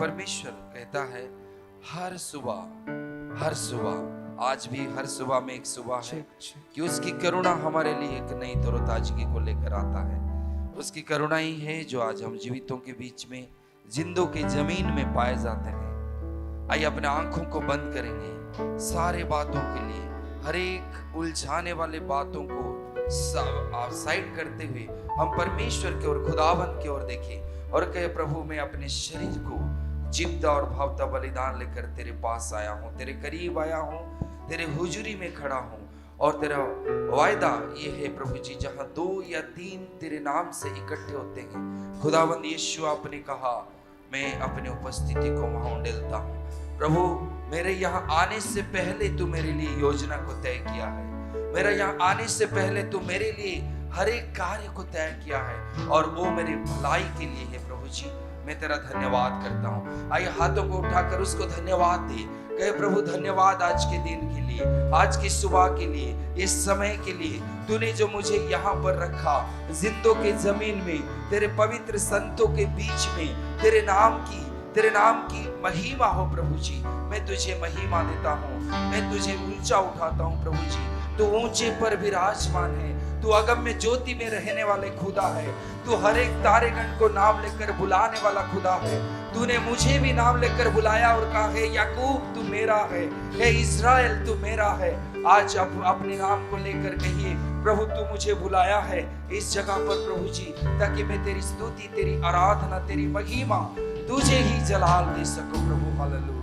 परमेश्वर कहता है हर सुबह आज भी हर सुबह में एक सुबह है कि उसकी करुणा हमारे लिए एक नई तरोताजगी को लेकर आता है। उसकी करुणा ही है जो आज हम जीवितों के बीच में, जिंदों के जमीन में पाए जाते हैं। आइए अपने आंखों को बंद करेंगे, सारे बातों के लिए, हर एक उलझाने वाले बातों को साइड करते हुए हम परमेश्वर की ओर, खुदावन की ओर देखें और कहे, प्रभु मैं अपने शरीर को जीवता और भावता बलिदान लेकर तेरे पास आया हूँ, तेरे करीब आया हूँ, तेरे हुजूरी में खड़ा हूँ। और तेरा वायदा ये है प्रभु जी, जहाँ 2 या 3 तेरे नाम से इकट्ठे होते हैं, खुदावंद यीशु आपने कहा मैं अपनी उपस्थिति को वहां उंडेलता हूँ। प्रभु मेरे यहाँ आने से पहले तू मेरे लिए योजना को तय किया है, मेरा यहाँ आने से पहले तू मेरे लिए हर एक कार्य को तय किया है और वो मेरी भलाई के लिए है। प्रभु जी मैं तेरा धन्यवाद करता हूँ। आइए हाथों को उठाकर उसको धन्यवाद दे, कहे प्रभु धन्यवाद आज के दिन के लिए, आज की सुबह के लिए, इस समय के लिए तूने जो मुझे यहाँ पर रखा, जिंदों के जमीन में, तेरे पवित्र संतों के बीच में, तेरे नाम की महिमा हो। प्रभु जी मैं तुझे महिमा देता हूँ, मैं तुझे ऊंचा उठाता हूँ। प्रभु जी तू ऊंचे पर विराजमान है, तू अगम्य ज्योति में रहने वाले खुदा है, तू हर एक तारेगण को नाम लेकर बुलाने वाला खुदा है। तूने मुझे भी नाम लेकर बुलाया और कहा है याकूब तू मेरा है, हे इज़राइल तू मेरा है। आज अपने नाम को लेकर कहिए, प्रभु तू मुझे बुलाया है इस जगह पर प्रभु जी, ताकि मैं तेरी स्तुति, तेरी आराधना, तेरी महिमा, तुझे ही जलाल दे सकूं। प्रभु हालेलुया।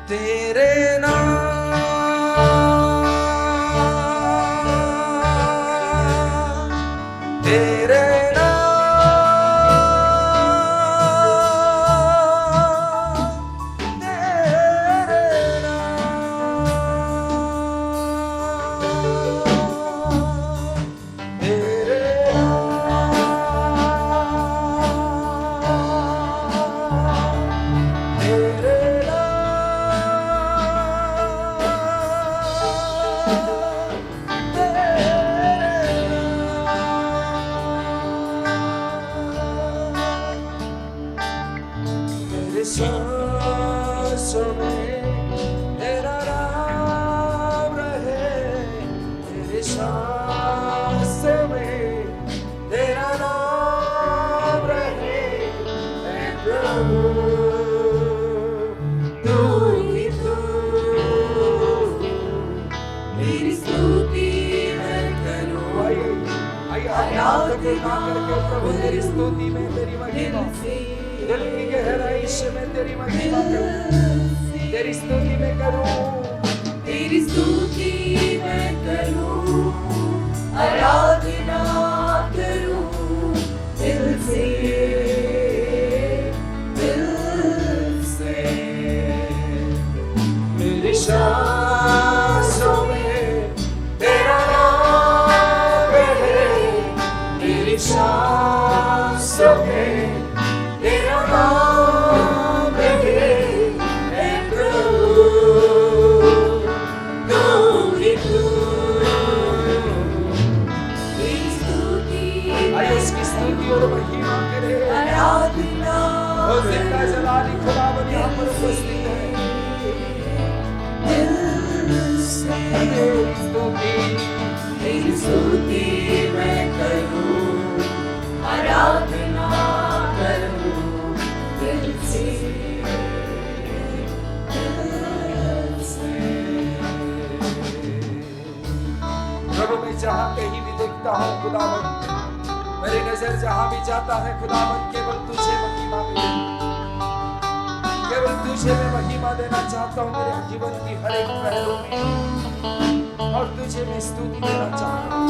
तेरे नाम तेरे प्रभु तेरी स्तुति में तेरी महिमा, दिल की गहराई से मैं तेरी महिमा करूं, तेरी स्तुति में करूं, तेरी स्तुति मैं करूं, आराधना करूं दिल से मेरी सांसों में तेरा नाम है, मेरी सांसों में तेरा नाम है, प्रभु तू ही तू। तेरी स्तुति आइए उसकी स्तुति और महिमा करें। आराधना वो जिंदा जलाली खुदावंद यहाँ पर उपस्थित है। तेरी स्तुति मैं करूं, आराधना करूं दिल से। प्रभु मैं जहाँ कहीं भी देखता हूँ खुदावंद, मेरी नजर जहाँ भी जाता है खुदावंद, केवल तुझे महिमा मिले, केवल तुझे मैं महिमा देना चाहता हूँ मेरे जीवन की हर एक पहलू में, और तुझे मैं स्तुति देना चाहता हूँ।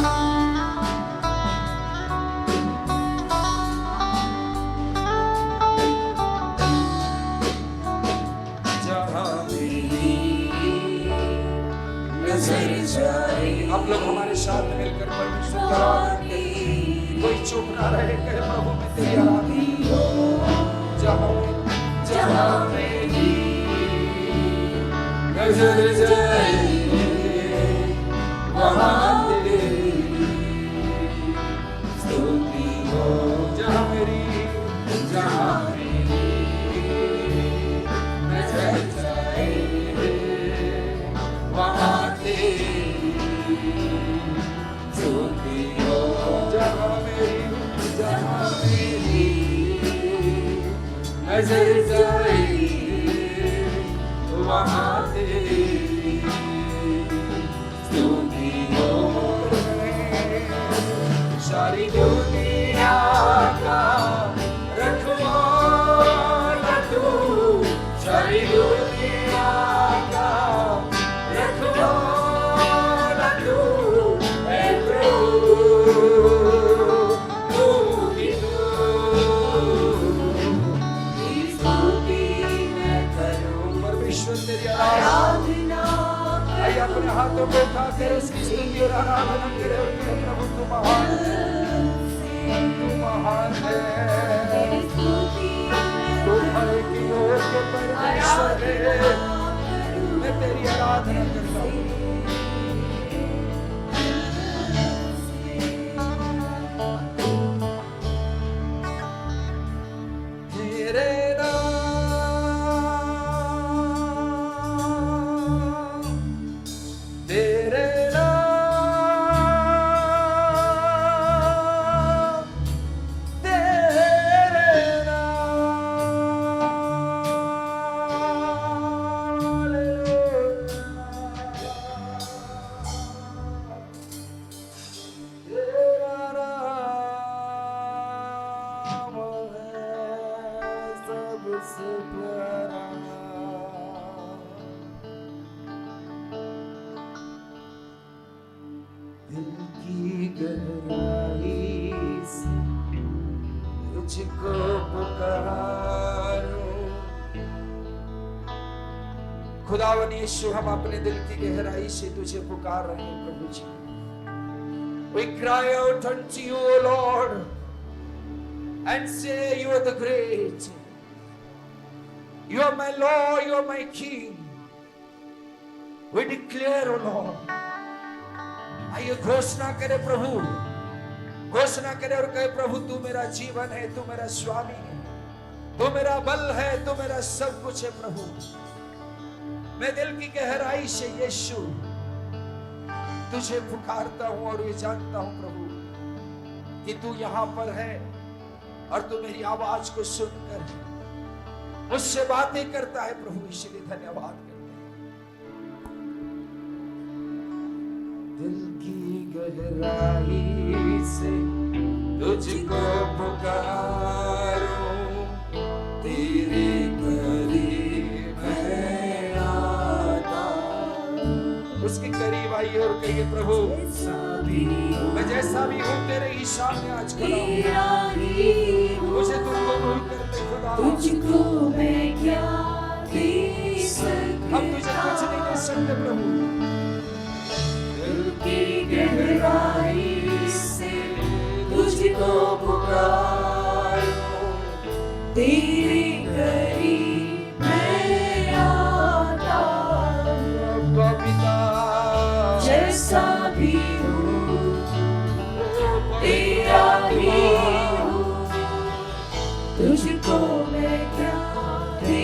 आप लोग हमारे साथ मिलकर परमेश्वर का आराधना करें। कोई चुप ना रहे, कहे प्रभु मैं तेरी आराधना। जहाँ मेरी नजर जाए वहाँ तेरी स्तुति हो, जहाँ मेरी नजर जाए वहाँ तेरी स्तुति हो। सारी दुनिया का रखवाला तू, सारी दुनिया का रखवाला तू है प्रभु। तू ही तेरी स्तुति मैं करूं। परमेश्वर तेरी आराधना, आइए अपने हाथों को उठाकर उसकी स्तुति और आराधना करें। प्रभु तू महान है, तू महान है, तू भय की ओर के परमेश्वर है। मैं तेरी आराधना करता हूँ। तेरे नाम, तेरे नाम, तेरे सबसे प्यारा। दिल की गहराई से तुझको पुकारूं। खुदावन यीशु, हम अपने दिल की गहराई से तुझे पुकार रहे हैं प्रभु जी। We cry out unto you, O Lord, and say you are the great. You are my Lord, you are my King. We declare, O Lord. आइए घोषणा करें प्रभु, घोषणा करें और कहे प्रभु तू मेरा जीवन है, तू मेरा स्वामी है, तू मेरा बल है, तू मेरा सब कुछ है प्रभु। मैं दिल की गहराई से यीशु तुझे पुकारता हूं और ये जानता हूं प्रभु कि तू यहां पर है और तू मेरी आवाज को सुनकर मुझसे बातें करता है प्रभु। इसलिए धन्यवाद करते हैं। दिल की गहराई से तुझको पुकारूं, तेरे करीब मैं आता। उसके करीब आइए और कहिए प्रभु मैं जैसा भी हूँ तेरे ही सामने आज खड़ा हूँ। मुझे तुमको भूल कर दे खुदा, तुझको मैं क्या दे सकता। हम तुझे कुछ नहीं दे सकते प्रभु। दिल की गहराई से तुझको पुकारूं, तेरे करीब मैं आता हूँ। पिता जैसा भी हूँ तेरा भी हूँ, तुझको मैं क्या दे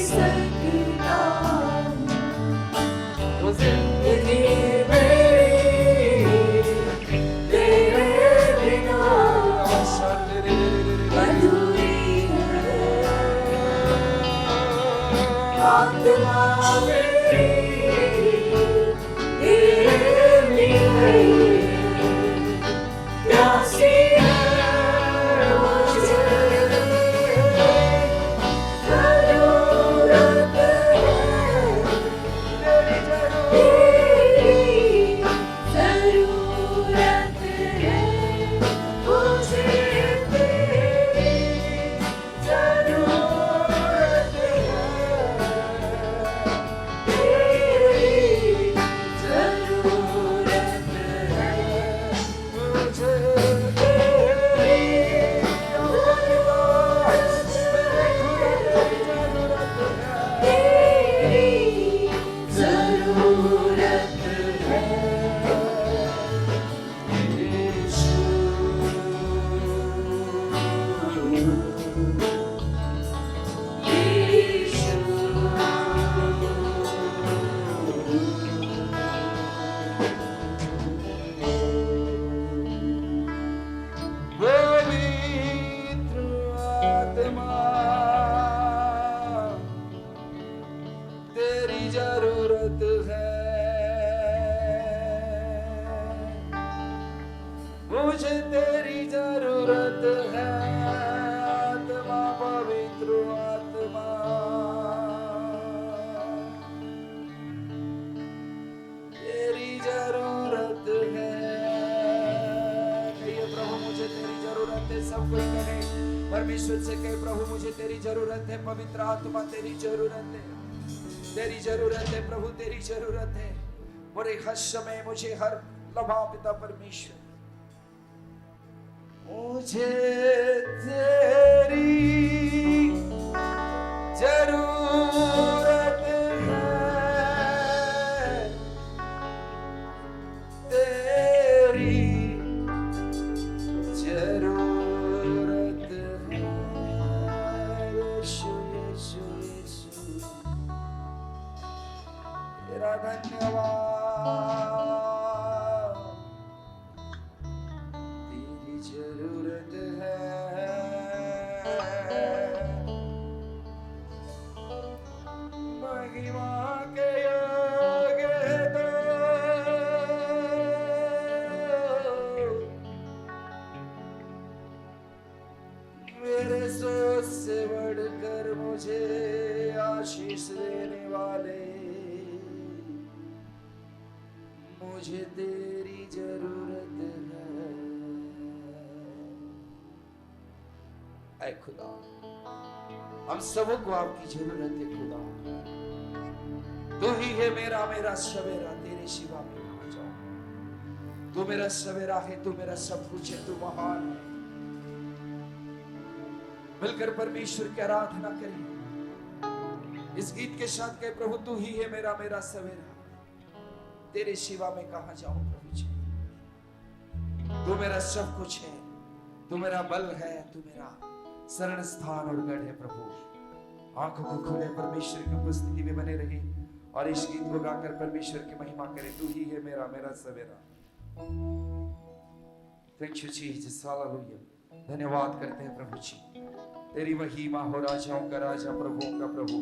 सकता हूँ। वो जिंदगी मेरी तेरे बिना अधूरी है। आत्मा मेरी तेरे लिए प्यासी है मुझे। जरूरत है तेरी, जरूरत है मुझे तेरी, जरूरत है तेरी, जरूरत है जरूरत है, मुझे तेरी जरूरत है, आत्मा पवित्र आत्मा, तेरी जरूरत है। कहिए प्रभु मुझे तेरी जरूरत है। सब कोई कहे, परमेश्वर से कहे प्रभु मुझे तेरी जरूरत है, पवित्र आत्मा तेरी जरूरत है, तेरी जरूरत है प्रभु, तेरी जरूरत है। मुझे हर समय, मुझे हर लम्हा पिता परमेश्वर, मुझे तेरी जरूरत है, तेरी जरूरत है। यीशु यीशु यीशु तेरा धन्यवाद, तेरी जरूरत है, महिमा के योग्य तो मेरे सोच से बढ़कर मुझे आशीष देने वाले, मुझे तेरी जरूरत है। ऐ खुदा, हम सबको आपकी जरूरत है खुदा। तू ही है मेरा मेरा सवेरा, तेरे सिवा मैं कहां जाऊं। तू मेरा सवेरा है, तू मेरा सब कुछ है, तू महान है। मिलकर परमेश्वर की आराधना करें। इस गीत के साथ कहे प्रभु तू ही है मेरा मेरा सवेरा, तेरे सिवा मैं कहां जाऊं प्रभु जी। तू मेरा सब कुछ है, तू मेरा बल है, तू मेरा शरण स्थान और गढ़ है प्रभु। आंखों को खोले, परमेश्वर की उपस्थिति में बने रहे और इस गीत को गाकर परमेश्वर की महिमा करें। तू ही है मेरा मेरा सवेरा। Thank you Jesus, hallelujah. धन्यवाद करते हैं प्रभु जी, तेरी महिमा हो राजाओं का राजा, प्रभुओं का प्रभु।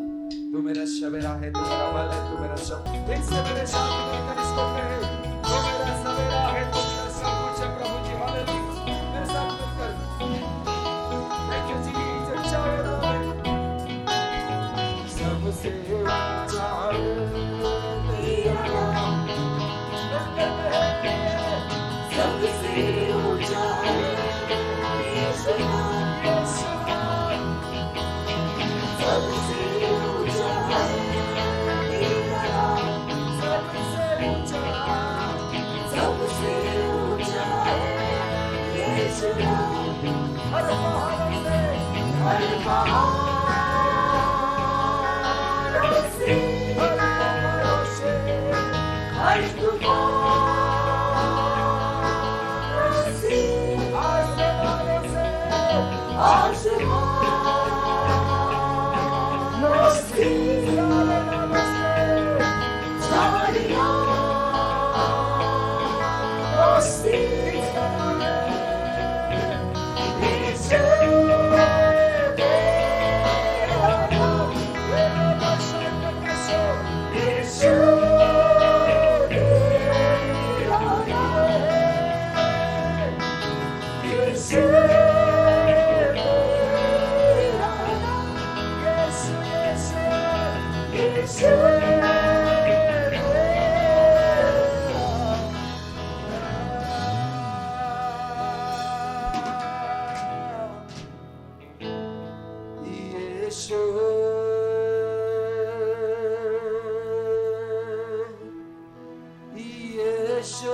तू मेरा सवेरा है, तू मेरा बल है, तू मेरा सब। इससे मेरे साथ मिलकर इसको कहे, तू मेरा सवेरा है, तू मेरा सब कुछ है प्रभु जी। हालेलुया, मेरे साथ मिलकर। थैंक यू जीसस, चाहे सबसे ऊंचा तेरा नाम, सबसे ऊंचा है यीशु नाम, सबसे ऊंचा है तेरा नाम, सबसे ऊंचा है यीशु नाम। हर पहाड़ से, हर तूफान से, आसमानों से, झाड़ियों से, यीशु तेरा नाम, यीशु तेरा नाम, यीशु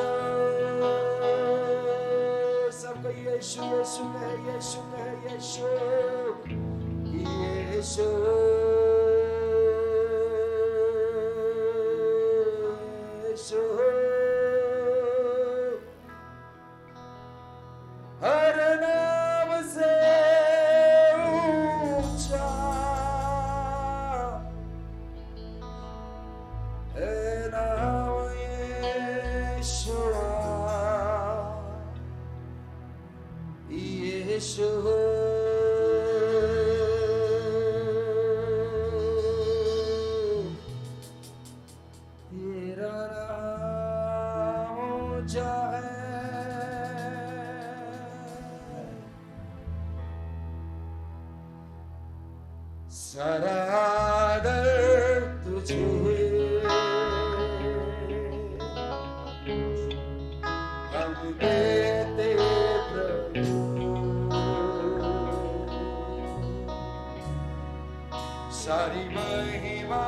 सबको यीशु यीशु कहे, यीशु कहे, यीशु यीशु यीशु। हर नाम से ऊंचा है नाम यीशुआ, यीशु। सारा आदर तुझे, हम देते प्रभु, सारी महिमा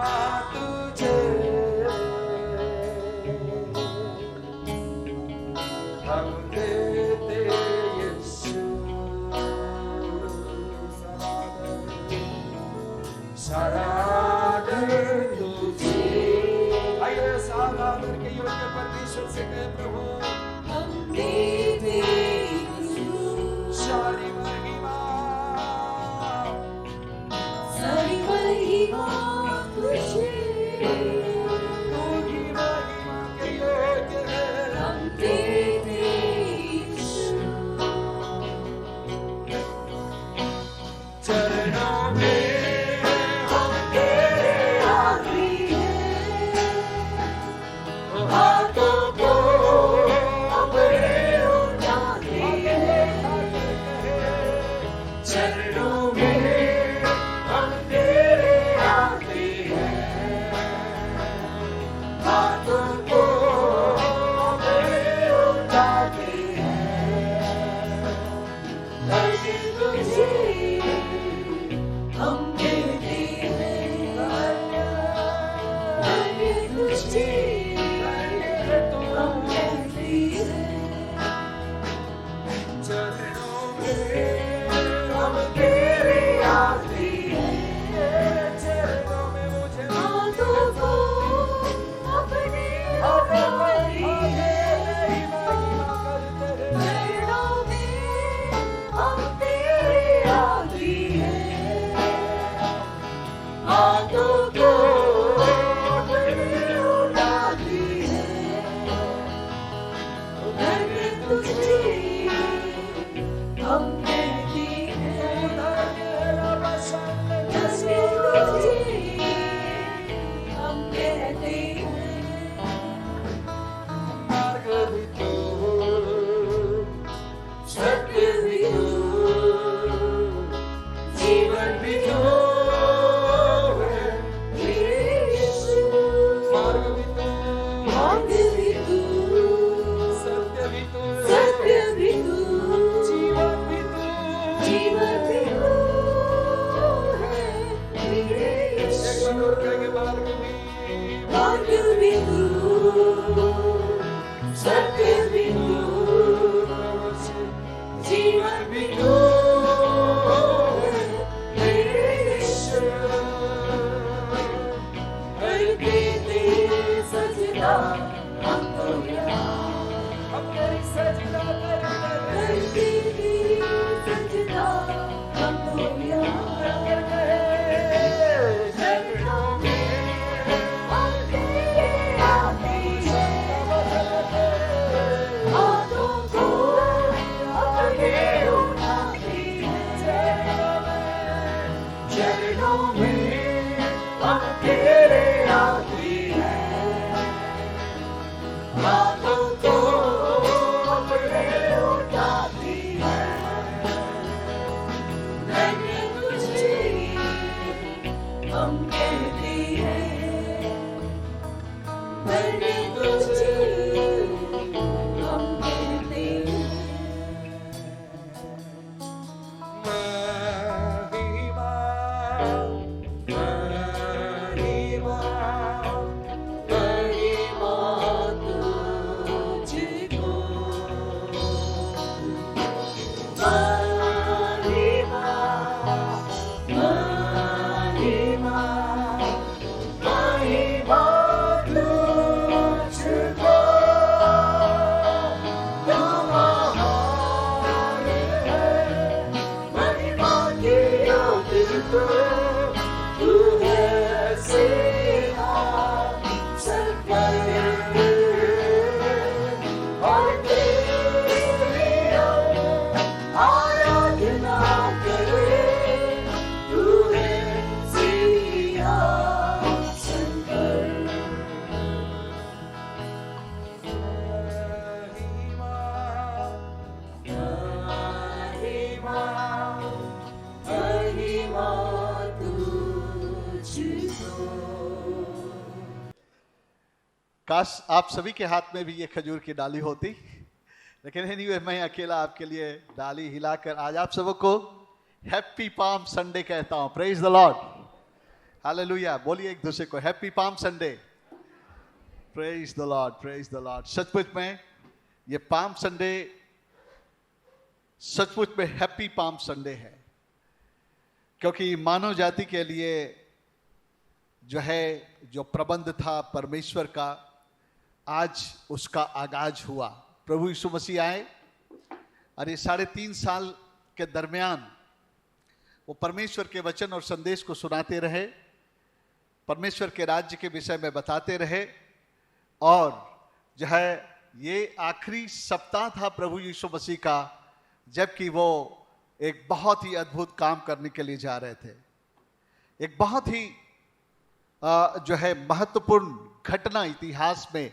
तुझे, हम देते यीशु, सारा आदर तुझे। आइए सारा आदर के योग्य परमेश्वर से कहे प्रभु हम देते सारी महिमा, सारी महिमा तुझे, तू ही महिमा के योग्य है। हम देते चरणों में हम तेरे आदि हैं, हाथों को अपने उठाते हैं, चरणों में हम तेरे आते हैं, हाथों को अपने उठाते हैं, धरती तुझे हम कहते हैं, धन्य तुझे हम कहते हैं, चरणों में हम तेरे आते हैं, चरणों में मुझे हाथों को अपने उठाते हैं, चरणों में हम तेरे आते हैं, हाथों को अपने उठाते हैं, धन्य तुझे हम कहते हैं, धन्य तुझे हम कहते हैं, मार्ग भी तू, सत्य भी तू, जीवन भी तू है, मेरे यीशु। मार्ग भी तू, मार्ग भी तू, सत्य भी तू, सत्य भी तू, जीवन भी तू, जीवन भी तू है, मेरे यीशु। एक बार और कहेंगे मार्ग भी, मार्ग भी तू, सत्य भी तू, जीवन भी तू है, मेरे यीशु। करके तेरे सजदा हम तो यहाँ, हम तेरी सजदा करते करके तेरे सजदा हम तो यहाँ, चरणों में हम तेरे आते हैं, हाथों को अपने उठाते हैं, चरणों में हम तेरे आते हैं, हाथों को अपने उठाते हैं, धन्य तुझे हम कहते हैं, धन्य तुझे हम कहते हैं। महिमा, महिमा, महिमा तुझको, महिमा, महिमा, महिमा तुझको, काश आप सभी के हाथ में भी ये खजूर की डाली होती, लेकिन एनीवे मैं अकेला आपके लिए डाली हिलाकर आज आप सबको हैप्पी पाम संडे कहता हूं। Praise the Lord, hallelujah. बोलिए एक दूसरे को happy palm Sunday. Praise the Lord, praise the Lord. सचमुच में ये पाम संडे सचमुच में हैप्पी पाम संडे है, क्योंकि मानव जाति के लिए जो प्रबंध था परमेश्वर का, आज उसका आगाज हुआ। प्रभु यीशु मसीह आए और ये 3.5 साल के दरमियान वो परमेश्वर के वचन और संदेश को सुनाते रहे, परमेश्वर के राज्य के विषय में बताते रहे। और ये आखिरी सप्ताह था प्रभु यीशु मसीह का, जबकि वो एक बहुत ही अद्भुत काम करने के लिए जा रहे थे। एक बहुत ही महत्वपूर्ण घटना इतिहास में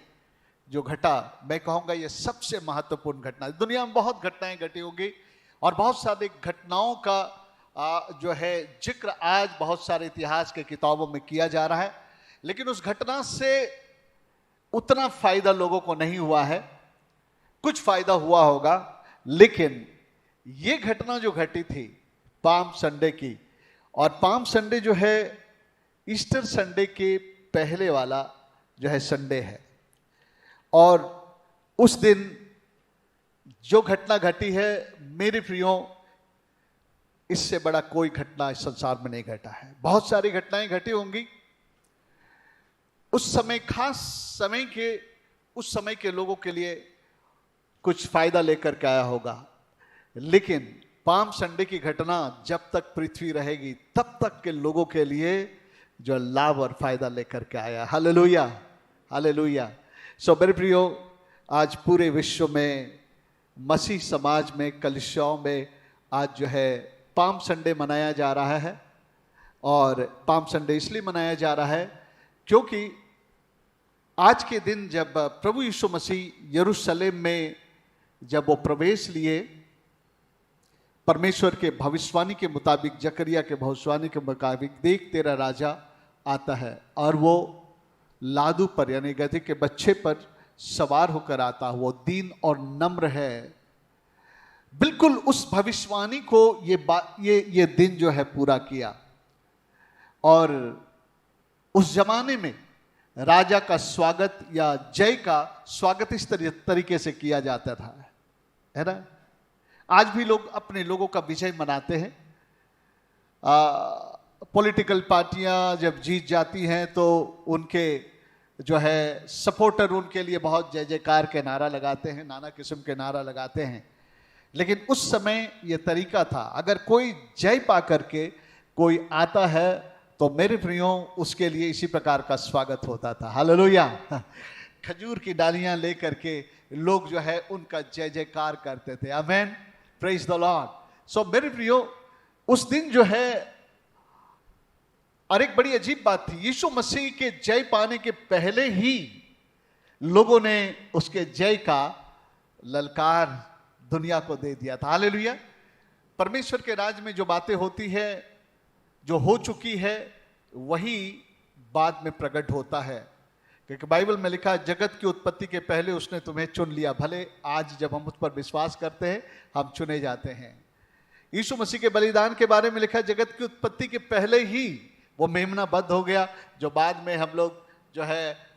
जो घटा, मैं कहूंगा ये सबसे महत्वपूर्ण घटना। दुनिया में बहुत घटनाएं घटी होंगी और बहुत सारी घटनाओं का जिक्र आज बहुत सारे इतिहास के किताबों में किया जा रहा है, लेकिन उस घटना से उतना फायदा लोगों को नहीं हुआ है। कुछ फायदा हुआ होगा, लेकिन ये घटना जो घटी थी पाम संडे की, और पाम संडे जो है ईस्टर संडे के पहले वाला संडे है। और उस दिन जो घटना घटी है, मेरे प्रियो, इससे बड़ा कोई घटना इस संसार में नहीं घटा है। बहुत सारी घटनाएं घटी होंगी उस समय, खास उस समय के लोगों के लिए कुछ फायदा लेकर के आया होगा, लेकिन पाम संडे की घटना जब तक पृथ्वी रहेगी तब तक के लोगों के लिए जो लाभ और फायदा लेकर के आया। Hallelujah, hallelujah. सो मेरे प्रियो, आज पूरे विश्व में मसीह समाज में, कलीसियाओं में आज पाम संडे मनाया जा रहा है। और पाम संडे इसलिए मनाया जा रहा है क्योंकि आज के दिन जब प्रभु यीशु मसीह यरूशलेम में जब वो प्रवेश लिए, परमेश्वर के भविष्यवाणी के मुताबिक, जकरिया के भविष्यवाणी के मुताबिक, देख तेरा राजा आता है और वो लादू पर यानी गधे के बच्चे पर सवार होकर आता, वो दीन और नम्र है। बिल्कुल उस भविष्यवाणी को ये दिन पूरा किया। और उस जमाने में राजा का स्वागत या जय का स्वागत इस तरीके से किया जाता था, है ना। आज भी लोग अपने लोगों का विजय मनाते हैं। पॉलिटिकल पार्टियां जब जीत जाती हैं तो उनके सपोर्टर उनके लिए बहुत जय जयकार के नारा लगाते हैं, नाना किस्म के नारा लगाते हैं। लेकिन उस समय ये तरीका था, अगर कोई जय पा करके कोई आता है तो मेरे प्रियो उसके लिए इसी प्रकार का स्वागत होता था। हालेलुया। खजूर की डालियां लेकर के लोग उनका जय जयकार करते थे। आमेन, प्रेज द लॉर्ड। सो मेरे प्रियो, उस दिन और एक बड़ी अजीब बात थी, यीशु मसीह के जय पाने के पहले ही लोगों ने उसके जय का ललकार दुनिया को दे दिया था। हालेलुया। परमेश्वर के राज्य में जो बातें होती है, जो हो चुकी है, वही बाद में प्रकट होता है। क्योंकि बाइबल में लिखा है, जगत की उत्पत्ति के पहले उसने तुम्हें चुन लिया। भले आज जब हम उस पर विश्वास करते हैं हम चुने जाते हैं। यीशु मसीह के बलिदान के बारे में लिखा है, जगत की उत्पत्ति के पहले ही वो मेमना बद्ध हो गया, जो बाद में हम लोग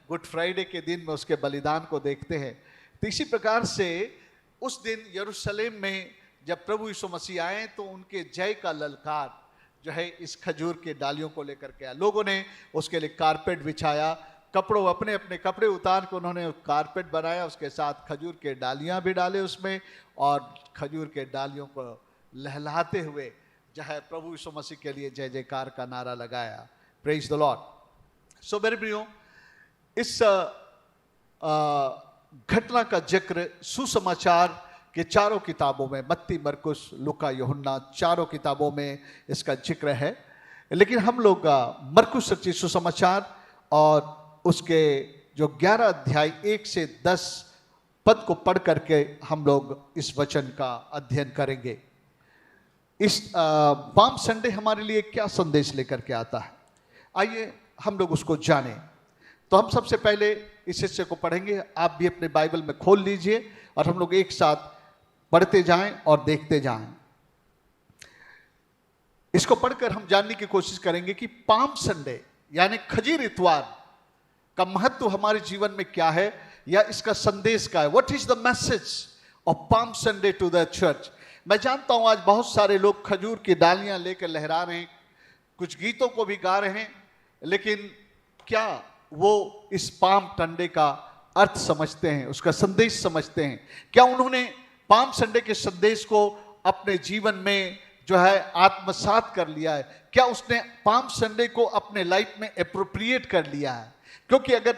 गुड फ्राइडे के दिन में उसके बलिदान को देखते हैं। तो इसी प्रकार से उस दिन यरूशलेम में जब प्रभु यीशु मसीह आए तो उनके जय का ललकार इस खजूर के डालियों को लेकर के आया। लोगों ने उसके लिए कारपेट बिछाया, अपने अपने कपड़े उतार के उन्होंने कारपेट बनाया, उसके साथ खजूर के डालियां भी डाले उसमें, और खजूर के डालियों को लहलाते हुए प्रभु यीशु मसीह के लिए जय जयकार का नारा लगाया। Praise the Lord. सो मेरे प्रियो, इस घटना का जिक्र सुसमाचार के चारों किताबों में, मत्ती, मरकुस, लूका, यूहन्ना, चारों किताबों में इसका जिक्र है। लेकिन हम लोग मरकुस रचित सुसमाचार और उसके जो 11 अध्याय 1 से 10 पद को पढ़ करके हम लोग इस वचन का अध्ययन करेंगे। इस पाम संडे हमारे लिए क्या संदेश लेकर के आता है, आइए हम लोग उसको जानें। तो हम सबसे पहले इस हिस्से को पढ़ेंगे। आप भी अपने बाइबल में खोल लीजिए और हम लोग एक साथ पढ़ते जाएं और देखते जाएं। इसको पढ़कर हम जानने की कोशिश करेंगे कि पाम संडे यानी खजीर इतवार का महत्व हमारे जीवन में क्या है, या इसका संदेश क्या है। What is the message of Palm Sunday to the church. मैं जानता हूं आज बहुत सारे लोग खजूर की डालियां लेकर लहरा रहे हैं, कुछ गीतों को भी गा रहे हैं, लेकिन क्या वो इस पाम संडे का अर्थ समझते हैं, उसका संदेश समझते हैं? क्या उन्होंने पाम संडे के संदेश को अपने जीवन में जो है आत्मसात कर लिया है? क्या उसने पाम संडे को अपने लाइफ में एप्रोप्रिएट कर लिया है? क्योंकि अगर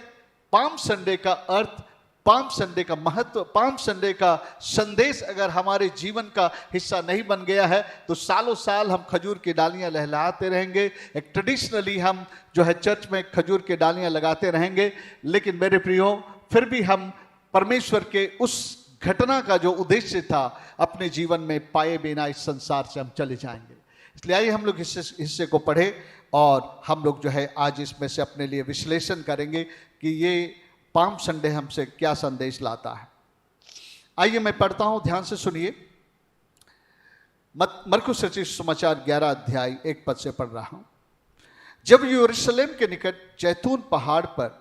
पाम संडे का अर्थ, पाम संडे का महत्व, पाम संडे का संदेश अगर हमारे जीवन का हिस्सा नहीं बन गया है तो सालों साल हम खजूर की डालियां लहलाते रहेंगे। एक ट्रेडिशनली हम जो है चर्च में खजूर की डालियां लगाते रहेंगे, लेकिन मेरे प्रियो फिर भी हम परमेश्वर के उस घटना का जो उद्देश्य था अपने जीवन में पाए बिना इस संसार से हम चले जाएंगे। इसलिए आइए हम लोग हिस्से को पढ़े और हम लोग जो है आज इसमें से अपने लिए विश्लेषण करेंगे कि ये पाम संडे हमसे क्या संदेश लाता है। आइए मैं पढ़ता हूं, ध्यान से सुनिए। मरकुस रचित समाचार 11 अध्याय 1 पद से पढ़ रहा हूं। जब यरूशलेम के निकट जैतून पहाड़ पर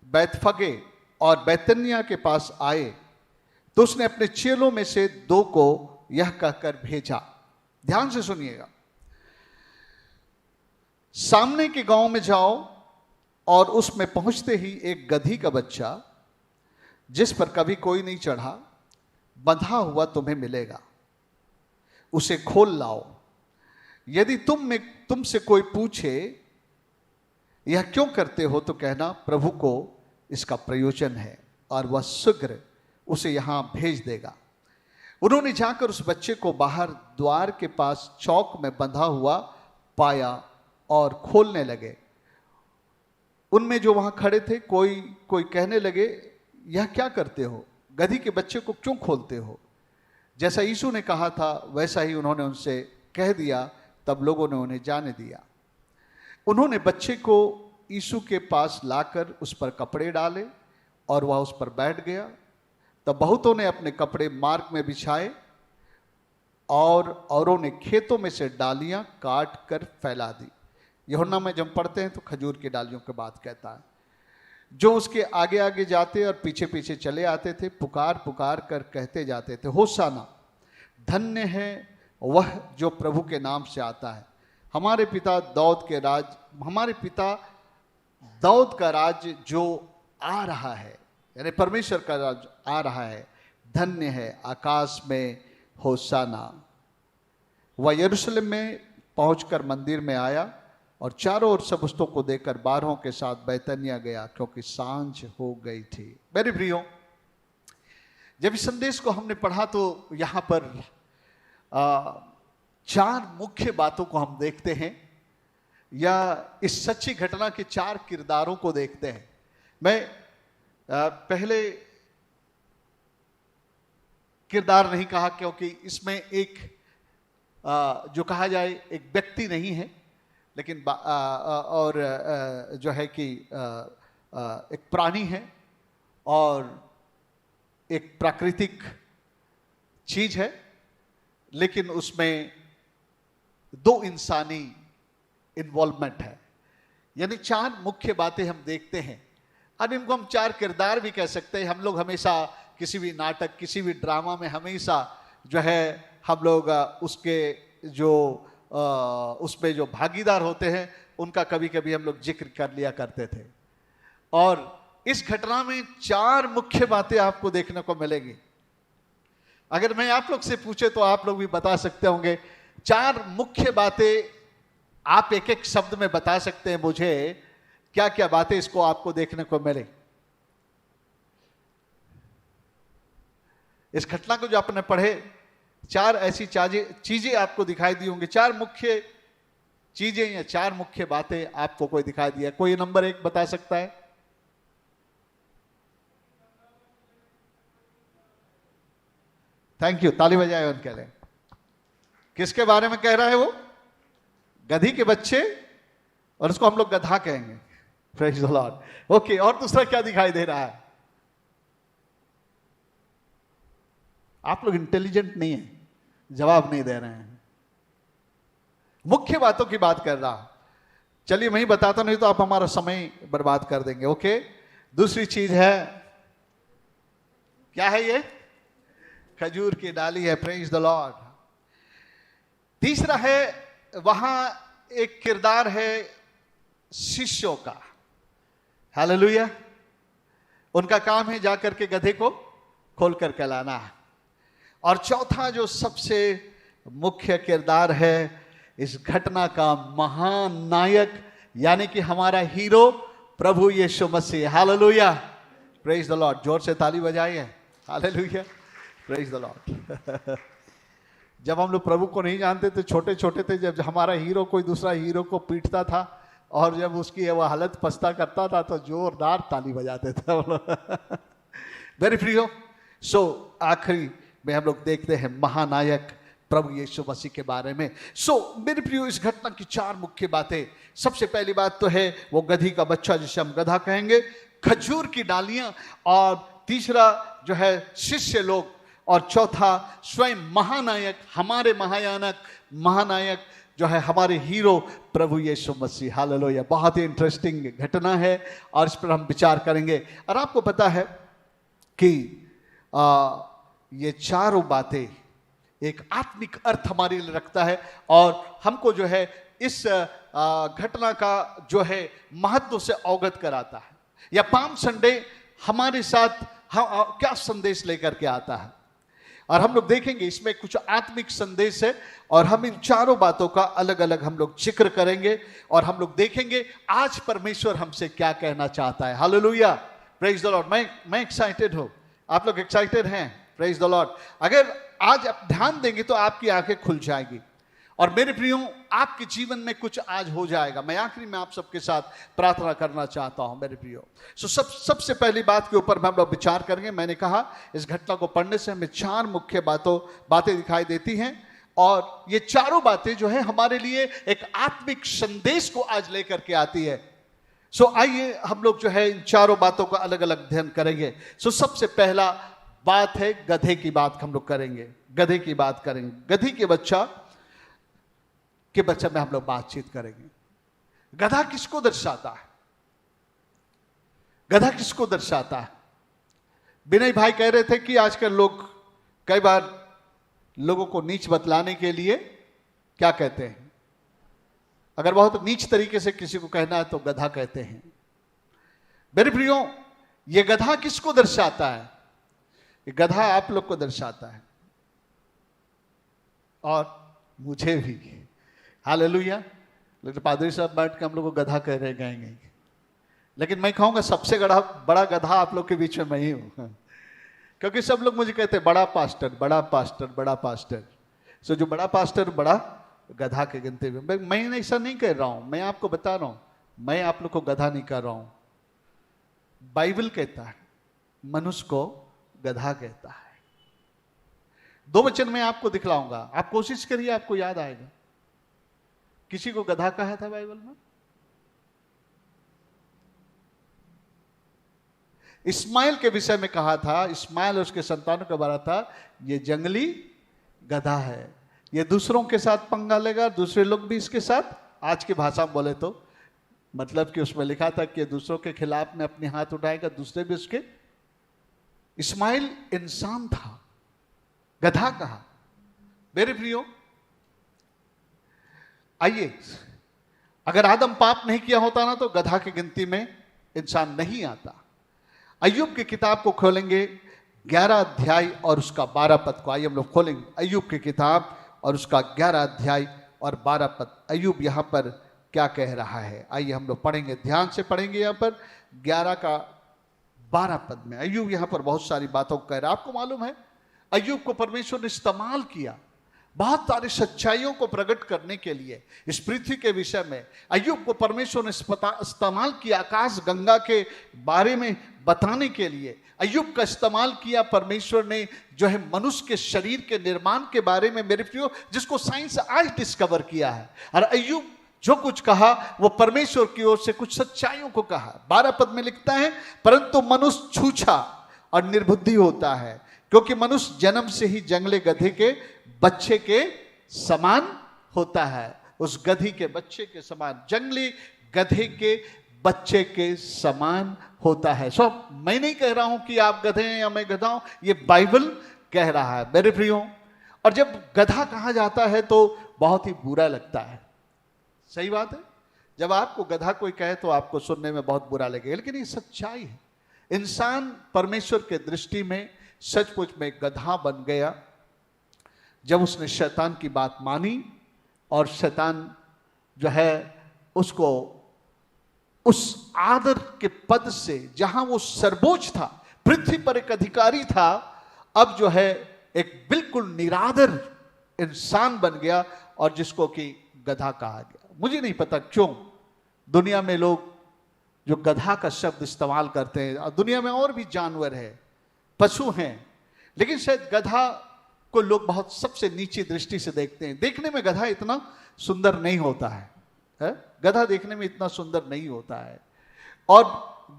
बैतफगे और बैतनिया के पास आए तो उसने अपने चेलों में से 2 को यह कहकर भेजा। ध्यान से सुनिएगा। सामने के गांव में जाओ और उसमें पहुंचते ही एक गधी का बच्चा जिस पर कभी कोई नहीं चढ़ा बंधा हुआ तुम्हें मिलेगा, उसे खोल लाओ। यदि तुमसे कोई पूछे यह क्यों करते हो तो कहना प्रभु को इसका प्रयोजन है और वह शीघ्र उसे यहां भेज देगा। उन्होंने जाकर उस बच्चे को बाहर द्वार के पास चौक में बंधा हुआ पाया और खोलने लगे। उनमें जो वहां खड़े थे कोई कहने लगे, यह क्या करते हो? गधी के बच्चे को क्यों खोलते हो? जैसा यीशु ने कहा था वैसा ही उन्होंने उनसे कह दिया। तब लोगों ने उन्हें जाने दिया। उन्होंने बच्चे को यीशु के पास लाकर उस पर कपड़े डाले और वह उस पर बैठ गया। तब बहुतों ने अपने कपड़े मार्ग में बिछाए और औरों ने खेतों में से डालियां काट कर फैला दी। यूहन्ना में जब पढ़ते हैं तो खजूर की डालियों की बात कहता है। जो उसके आगे आगे जाते और पीछे पीछे चले आते थे पुकार पुकार कर कहते जाते थे, होशाना, धन्य है वह जो प्रभु के नाम से आता है। हमारे पिता दाऊद का राज जो आ रहा है, यानी परमेश्वर का राज आ रहा है। धन्य है आकाश में होशाना। वह यरूशलेम में पहुंचकर मंदिर में आया और चारों ओर सब पुस्तकों को देकर 12 के साथ बैतनिया गया क्योंकि सांझ हो गई थी। मेरे प्रियो, जब इस संदेश को हमने पढ़ा तो यहां पर 4 मुख्य बातों को हम देखते हैं, या इस सच्ची घटना के 4 किरदारों को देखते हैं। मैं पहले किरदार नहीं कहा क्योंकि इसमें एक जो कहा जाए एक व्यक्ति नहीं है, लेकिन और जो है कि एक प्राणी है और एक प्राकृतिक चीज है, लेकिन उसमें 2 इंसानी इन्वॉल्वमेंट है। यानी 4 मुख्य बातें हम देखते हैं। अब इनको हम 4 किरदार भी कह सकते हैं। हम लोग हमेशा किसी भी नाटक, किसी भी ड्रामा में हमेशा जो है हम लोग उसके जो उसमें जो भागीदार होते हैं उनका कभी कभी हम लोग जिक्र कर लिया करते थे। और इस घटना में 4 मुख्य बातें आपको देखने को मिलेगी। अगर मैं आप लोग से पूछे तो आप लोग भी बता सकते होंगे 4 मुख्य बातें। आप एक एक शब्द में बता सकते हैं मुझे क्या क्या बातें इसको आपको देखने को मिले। इस घटना को जो आपने पढ़े 4 ऐसी चीजें आपको दिखाई दी होंगी। 4 मुख्य चीजें या 4 मुख्य बातें आपको कोई दिखाई दिया। कोई नंबर 1 बता सकता है? थैंक यू, ताली बजाए उनके लिए। किसके बारे में कह रहा है वो? गधी के बच्चे, और उसको हम लोग गधा कहेंगे। Praise the Lord. ओके, और दूसरा क्या दिखाई दे रहा है? आप लोग इंटेलिजेंट नहीं है, जवाब नहीं दे रहे हैं। मुख्य बातों की बात कर रहा। चलिए मैं ही बताता, नहीं तो आप हमारा समय बर्बाद कर देंगे। ओके, दूसरी चीज है, क्या है ये? खजूर की डाली है। Praise the Lord. तीसरा है, वहां एक किरदार है शिष्यों का। हालेलुया। उनका काम है जाकर के गधे को खोल करके लाना। और चौथा जो सबसे मुख्य किरदार है इस घटना का, महान नायक यानी कि हमारा हीरो प्रभु यीशु मसीह। Hallelujah, praise the Lord. जोर से ताली बजाइए। Hallelujah, praise the Lord. जब हम लोग प्रभु को नहीं जानते थे, छोटे छोटे थे, जब हमारा हीरो कोई दूसरा हीरो को पीटता था और जब उसकी वह हालत पछता करता था तो जोरदार ताली बजाते थे हम लोग। वेरी प्रियो। सो आखिरी में हम लोग देखते हैं महानायक प्रभु यीशु मसीह के बारे में। सो मेरे प्रियो, इस घटना की चार मुख्य बातें। सबसे पहली बात तो है वो गधी का बच्चा, जिसे हम गधा कहेंगे, खजूर की डालियां, और तीसरा जो है शिष्य लोग, और चौथा स्वयं महानायक, हमारे महानायक जो है हमारे हीरो प्रभु यीशु मसीह। हालेलुया। बहुत ही इंटरेस्टिंग घटना है और इस पर हम विचार करेंगे। और आपको पता है कि ये चारों बातें एक आत्मिक अर्थ हमारे लिए रखता है और हमको जो है इस घटना का जो है महत्व से अवगत कराता है। या पाम संडे हमारे साथ क्या संदेश लेकर के आता है, और हम लोग देखेंगे इसमें कुछ आत्मिक संदेश है और हम इन चारों बातों का अलग अलग हम लोग जिक्र करेंगे और हम लोग देखेंगे आज परमेश्वर हमसे क्या कहना चाहता है। Hallelujah, praise the Lord. मैं एक्साइटेड हूं। आप लोग एक्साइटेड हैं? Praise the Lord. अगर आज आप ध्यान देंगे तो आपकी आंखें खुल जाएगी और मेरे प्रियो आपके जीवन में कुछ आज हो जाएगा। मैं आखिरी में आप सबके साथ प्रार्थना करना चाहता हूं मेरे प्रियो। सबसे पहली बात के ऊपर हम लोग विचार करेंगे। मैंने कहा इस घटना को पढ़ने से हमें चार मुख्य बातें दिखाई देती हैं और ये चारों बातें जो है हमारे लिए एक आत्मिक संदेश को आज लेकर के आती है। आइए हम लोग जो है इन चारों बातों का अलग अलग अध्ययन करेंगे। सबसे पहला बात है गधे की बात हम लोग करेंगे। गधे की बात करेंगे। गधी के बच्चा में हम लोग बातचीत करेंगे। गधा किसको दर्शाता है? गधा किसको दर्शाता है? विनय भाई कह रहे थे कि आजकल लोग कई बार लोगों को नीच बतलाने के लिए क्या कहते हैं, अगर बहुत नीच तरीके से किसी को कहना है तो गधा कहते हैं। मेरे प्रियो, ये गधा किसको दर्शाता है? ये गधा आप लोग को दर्शाता है और मुझे भी। हालेलुया। लेकिन पादरी साहब बैठ के हम लोग को गधा कह रहे गाएंगे, लेकिन मैं कहूंगा सबसे बड़ा गधा आप लोग के बीच में मैं ही हूं, क्योंकि सब लोग मुझे कहते हैं बड़ा पास्टर, बड़ा पास्टर, बड़ा पास्टर। जो बड़ा पास्टर बड़ा गधा के गिनते हुए। मैं ऐसा नहीं कह रहा हूं, मैं आपको बता रहा हूं, मैं आप लोग को गधा नहीं कर रहा हूं। बाइबल कहता है मनुष्य को गधा कहता है। 2 वचन में आपको दिखलाऊंगा, आप कोशिश करिए, आपको याद आएगा। किसी को गधा कहा था बाइबल में? इस्माइल के विषय में कहा था। इस्माइल और उसके संतानों का बारा था, ये जंगली गधा है, ये दूसरों के साथ पंगा लेगा, दूसरे लोग भी इसके साथ, आज की भाषा में बोले तो मतलब कि उसमें लिखा था कि दूसरों के खिलाफ में अपने हाथ उठाएगा, दूसरे भी उसके। इस्माइल इंसान था, गधा कहा। मेरे प्रियो, आइए, अगर आदम पाप नहीं किया होता ना तो गधा की गिनती में इंसान नहीं आता। अय्यूब की किताब को खोलेंगे, 11 अध्याय और उसका 12 पद को। आइए हम लोग खोलेंगे अय्यूब की किताब और उसका 11 अध्याय और 12 पद। अय्यूब यहां पर क्या कह रहा है, आइए हम लोग पढ़ेंगे, ध्यान से पढ़ेंगे। यहां पर 11 का 12 पद में अय्यूब यहां पर बहुत सारी बातों को कह रहा है। आपको मालूम है अय्यूब को परमेश्वर ने इस्तेमाल किया बहुत सारी सच्चाइयों को प्रकट करने के लिए। इस पृथ्वी के विषय में अय्यूब को परमेश्वर ने इस्तेमाल किया आकाश गंगा के बारे में बताने के लिए। अय्यूब का इस्तेमाल किया परमेश्वर ने जो है मनुष्य के शरीर के निर्माण के बारे में, मेरे प्रियो, जिसको साइंस आज डिस्कवर किया है। और अय्यूब जो कुछ कहा वो परमेश्वर की ओर से कुछ सच्चाइयों को कहा। 12 पद में लिखता है, परंतु मनुष्य छूछा और निर्बुद्धि होता है, क्योंकि मनुष्य जन्म से ही जंगले गधे के बच्चे के समान होता है। उस गधी के बच्चे के समान, जंगली गधे के बच्चे के समान होता है। सो मैं नहीं कह रहा हूं कि आप गधे हैं या मैं गधा हूं, ये बाइबल कह रहा है मेरे प्रियो। और जब गधा कहा जाता है तो बहुत ही बुरा लगता है, सही बात है। जब आपको गधा कोई कहे तो आपको सुनने में बहुत बुरा लगेगा, लेकिन ये सच्चाई है। इंसान परमेश्वर के दृष्टि में सचमुच में गधा बन गया जब उसने शैतान की बात मानी, और शैतान जो है उसको उस आदर के पद से, जहां वो सर्वोच्च था, पृथ्वी पर एक अधिकारी था, अब जो है एक बिल्कुल निरादर इंसान बन गया और जिसको कि गधा कहा गया। मुझे नहीं पता क्यों दुनिया में लोग जो गधा का शब्द इस्तेमाल करते हैं, और दुनिया में और भी जानवर है, पशु हैं, लेकिन शायद गधा को लोग बहुत सबसे नीची दृष्टि से देखते हैं। देखने में गधा इतना सुंदर नहीं होता है, गधा देखने में इतना सुंदर नहीं होता है, और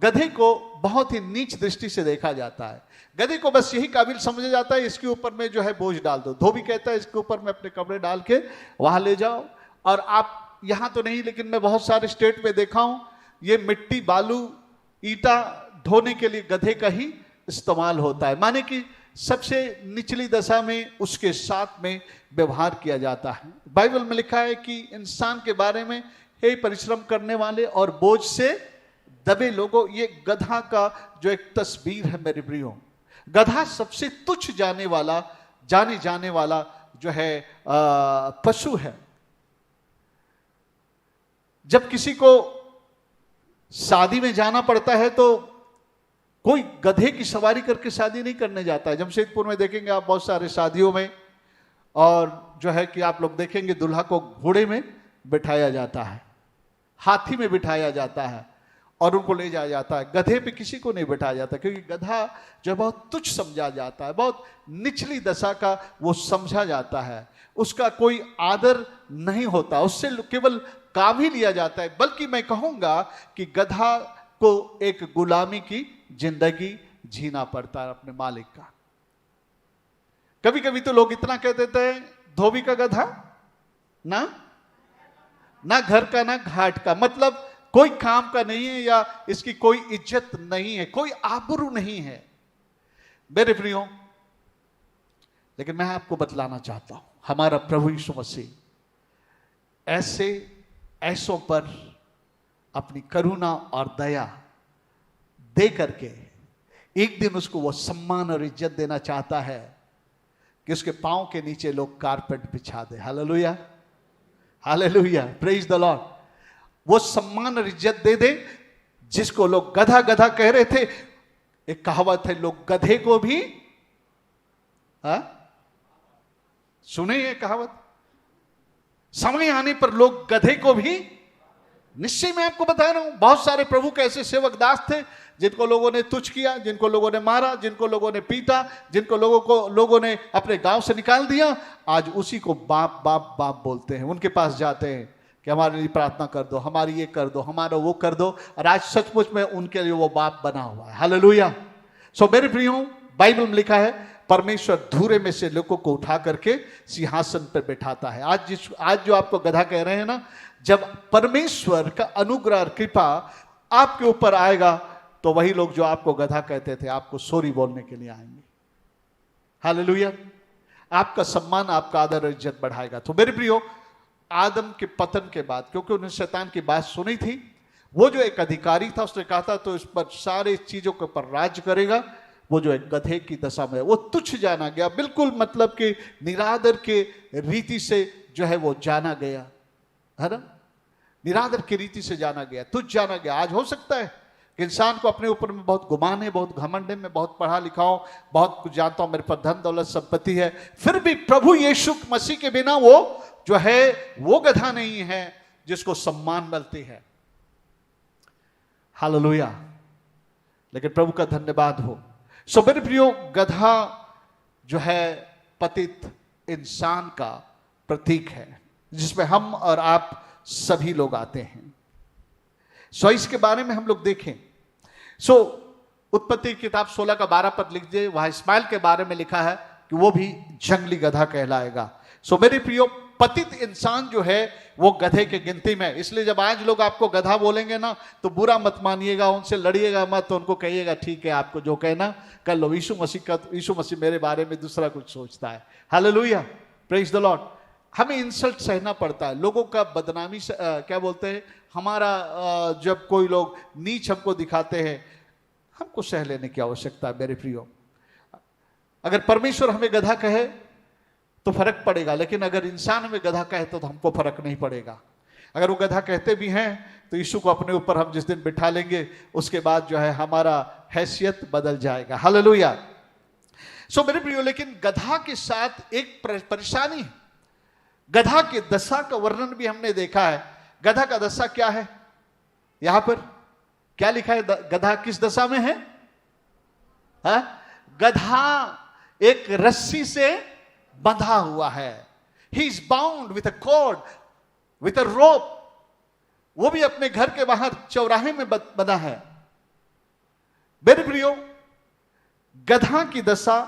गधे को बहुत ही नीच दृष्टि से देखा जाता है। गधे को बस यही काबिल समझा जाता है, इसके ऊपर में जो है बोझ डाल दो। धोबी कहता है इसके ऊपर में अपने कपड़े डाल के वहां ले जाओ, और आप यहां तो नहीं लेकिन मैं बहुत सारे स्टेट में देखा हूं, ये मिट्टी बालू ईटा ढोने के लिए गधे का ही इस्तेमाल होता है, माने कि सबसे निचली दशा में उसके साथ में व्यवहार किया जाता है। बाइबल में लिखा है कि इंसान के बारे में, हे परिश्रम करने वाले और बोझ से दबे लोगों, ये गधा का जो एक तस्वीर है मेरे प्रियो। गधा सबसे तुच्छ जाने वाला जो है पशु है। जब किसी को शादी में जाना पड़ता है तो कोई गधे की सवारी करके शादी नहीं करने जाता है। जमशेदपुर में देखेंगे आप बहुत सारे शादियों में, और जो है कि आप लोग देखेंगे दुल्हा को घोड़े में बिठाया जाता है, हाथी में बिठाया जाता है और उनको ले जाया जाता है। गधे पे किसी को नहीं बिठाया जाता, क्योंकि गधा जो बहुत तुच्छ समझा जाता है, बहुत निचली दशा का वो समझा जाता है, उसका कोई आदर नहीं होता, उससे केवल काम ही लिया जाता है। बल्कि मैं कहूंगा कि गधा को एक गुलामी की जिंदगी जीना पड़ता है अपने मालिक का। कभी कभी तो लोग इतना कह देते हैं, धोबी का गधा ना घर का ना घाट का, मतलब कोई काम का नहीं है, या इसकी कोई इज्जत नहीं है, कोई आबरू नहीं है मेरे प्रियो। लेकिन मैं आपको बतलाना चाहता हूं, हमारा प्रभु यीशु मसीह ऐसों पर अपनी करुणा और दया दे करके एक दिन उसको वो सम्मान और इज्जत देना चाहता है कि उसके पांव के नीचे लोग कारपेट बिछा दे। Hallelujah, hallelujah, praise the Lord. वो सम्मान और इज्जत दे दे जिसको लोग गधा गधा कह रहे थे। एक कहावत है, लोग गधे को भी सुने ये कहावत, समय आने पर लोग गधे को भी, निश्चय मैं आपको बता रहा हूं, बहुत सारे प्रभु के ऐसे सेवक दास थे जिनको लोगों ने तुच्छ किया, जिनको लोगों ने मारा, जिनको लोगों ने पीटा, जिनको लोगों ने अपने गांव से निकाल दिया। आज उसी को बाप बाप बाप बोलते हैं, उनके पास जाते हैं कि हमारे लिए प्रार्थना कर दो, हमारी ये कर दो, हमारा वो कर दो, और आज सचमुच में उनके लिए वो बाप बना हुआ है। हालेलुया। सो मेरे प्रियो, बाइबल में लिखा है परमेश्वर धूरे में से लोगों को उठा करके सिंहासन पर बैठाता है। आज जो आपको गधा कह रहे हैं ना, जब परमेश्वर का अनुग्रह और कृपा आपके ऊपर आएगा तो वही लोग जो आपको गधा कहते थे आपको सॉरी बोलने के लिए आएंगे। हालेलुया। आपका सम्मान, आपका आदर और इज्जत बढ़ाएगा। तो मेरे प्रियो, आदम के पतन के बाद, क्योंकि उन्होंने शैतान की बात सुनी थी, वो जो एक अधिकारी था उसने कहा था तो इस पर सारे चीजों के ऊपर राज्य करेगा। वो जो एक गधे की दशा में वो तुच्छ जाना गया, बिल्कुल मतलब कि निरादर के रीति से जो है वो जाना गया, है ना, निरादर की रीति से जाना गया, तुच्छ जाना गया। आज हो सकता है कि इंसान को अपने ऊपर में बहुत गुमान है, बहुत घमंड है, मैं बहुत पढ़ा लिखा हूं, बहुत कुछ जानता हूं, मेरे पास धन दौलत संपत्ति है, फिर भी प्रभु यीशु मसीह के बिना वो जो है वो गधा नहीं है जिसको सम्मान मिलती है। हालेलुया। लेकिन प्रभु का धन्यवाद हो। सो मेरे प्रियो, गधा जो है पतित इंसान का प्रतीक है, जिसमें हम और आप सभी लोग आते हैं। सो इसके बारे में हम लोग देखें। सो उत्पत्ति की किताब 16 का 12 पद लिख दीजिए, वहां इस्माइल के बारे में लिखा है कि वो भी जंगली गधा कहलाएगा। सो मेरे प्रियो, पतित इंसान जो है वो गधे के गिनती में, इसलिए जब आज लोग आपको गधा बोलेंगे ना तो बुरा मत मानिएगा, उनसे लड़िएगा मत, तो उनको कहिएगा ठीक है, आपको जो कहना कर लो। यीशु मसीह मेरे बारे में दूसरा कुछ सोचता है। Hallelujah, praise the Lord. हमें इंसल्ट सहना पड़ता है, लोगों का बदनामी क्या बोलते हैं, हमारा जब कोई लोग नीच हमको दिखाते हैं, हमको सह लेने की आवश्यकता है मेरे प्रियो। अगर परमेश्वर हमें गधा कहे तो फर्क पड़ेगा, लेकिन अगर इंसान हमें गधा कहे तो हमको फर्क नहीं पड़ेगा। अगर वो गधा कहते भी हैं तो यीशु को अपने ऊपर हम जिस दिन बिठा लेंगे उसके बाद जो है हमारा हैसियत बदल जाएगा। हालेलुया। सो मेरे प्रियो, लेकिन गधा के साथ एक परेशानी है। गधा के दशा का वर्णन भी हमने देखा है। गधा का दशा क्या है, यहां पर क्या लिखा है, गधा किस दशा में है? गधा एक रस्सी से बंधा हुआ है। He is bound with a cord, with a rope. वो भी अपने घर के बाहर चौराहे में बंधा है। मेरे प्रियो, गधा की दशा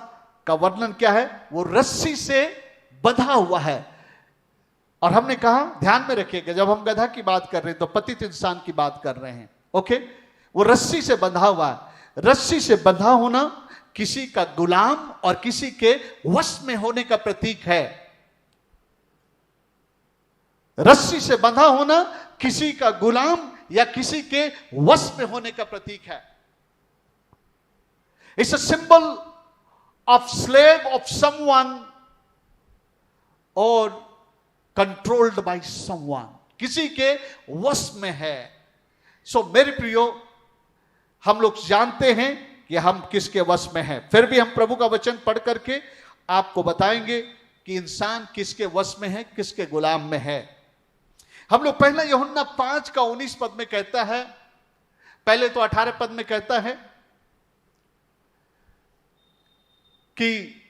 का वर्णन क्या है? वो रस्सी से बंधा हुआ है। और हमने कहा, ध्यान में रखिएगा, जब हम गधा की बात कर रहे हैं तो पतित इंसान की बात कर रहे हैं। ओके, वो रस्सी से बंधा हुआ है। रस्सी से बंधा होना किसी का गुलाम और किसी के वश में होने का प्रतीक है। रस्सी से बंधा होना किसी का गुलाम या किसी के वश में होने का प्रतीक है। It's a symbol of slave of someone और कंट्रोल्ड बाय समवन, किसी के वश में है। सो मेरे प्रियो, हम लोग जानते हैं कि हम किसके वश में हैं, फिर भी हम प्रभु का वचन पढ़ करके आपको बताएंगे कि इंसान किसके वश में है, किसके गुलाम में है। हम लोग पहला यूहन्ना 5 का 19 पद में कहता है, पहले तो 18 पद में कहता है कि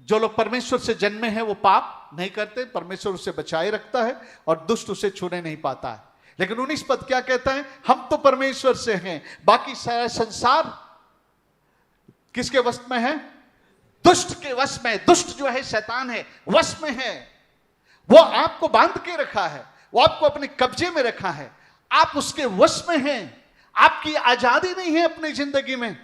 जो लोग परमेश्वर से जन्मे हैं वो पाप नहीं करते, परमेश्वर उसे बचाए रखता है और दुष्ट उसे छूने नहीं पाता है। लेकिन 19 पद क्या कहता है? हम तो परमेश्वर से हैं, बाकी सारा संसार किसके वश में है? दुष्ट के वश में। दुष्ट जो है शैतान है, वश में है। वो आपको बांध के रखा है, वो आपको अपने कब्जे में रखा है, आप उसके वश में हैं। आपकी आजादी नहीं है अपनी जिंदगी में।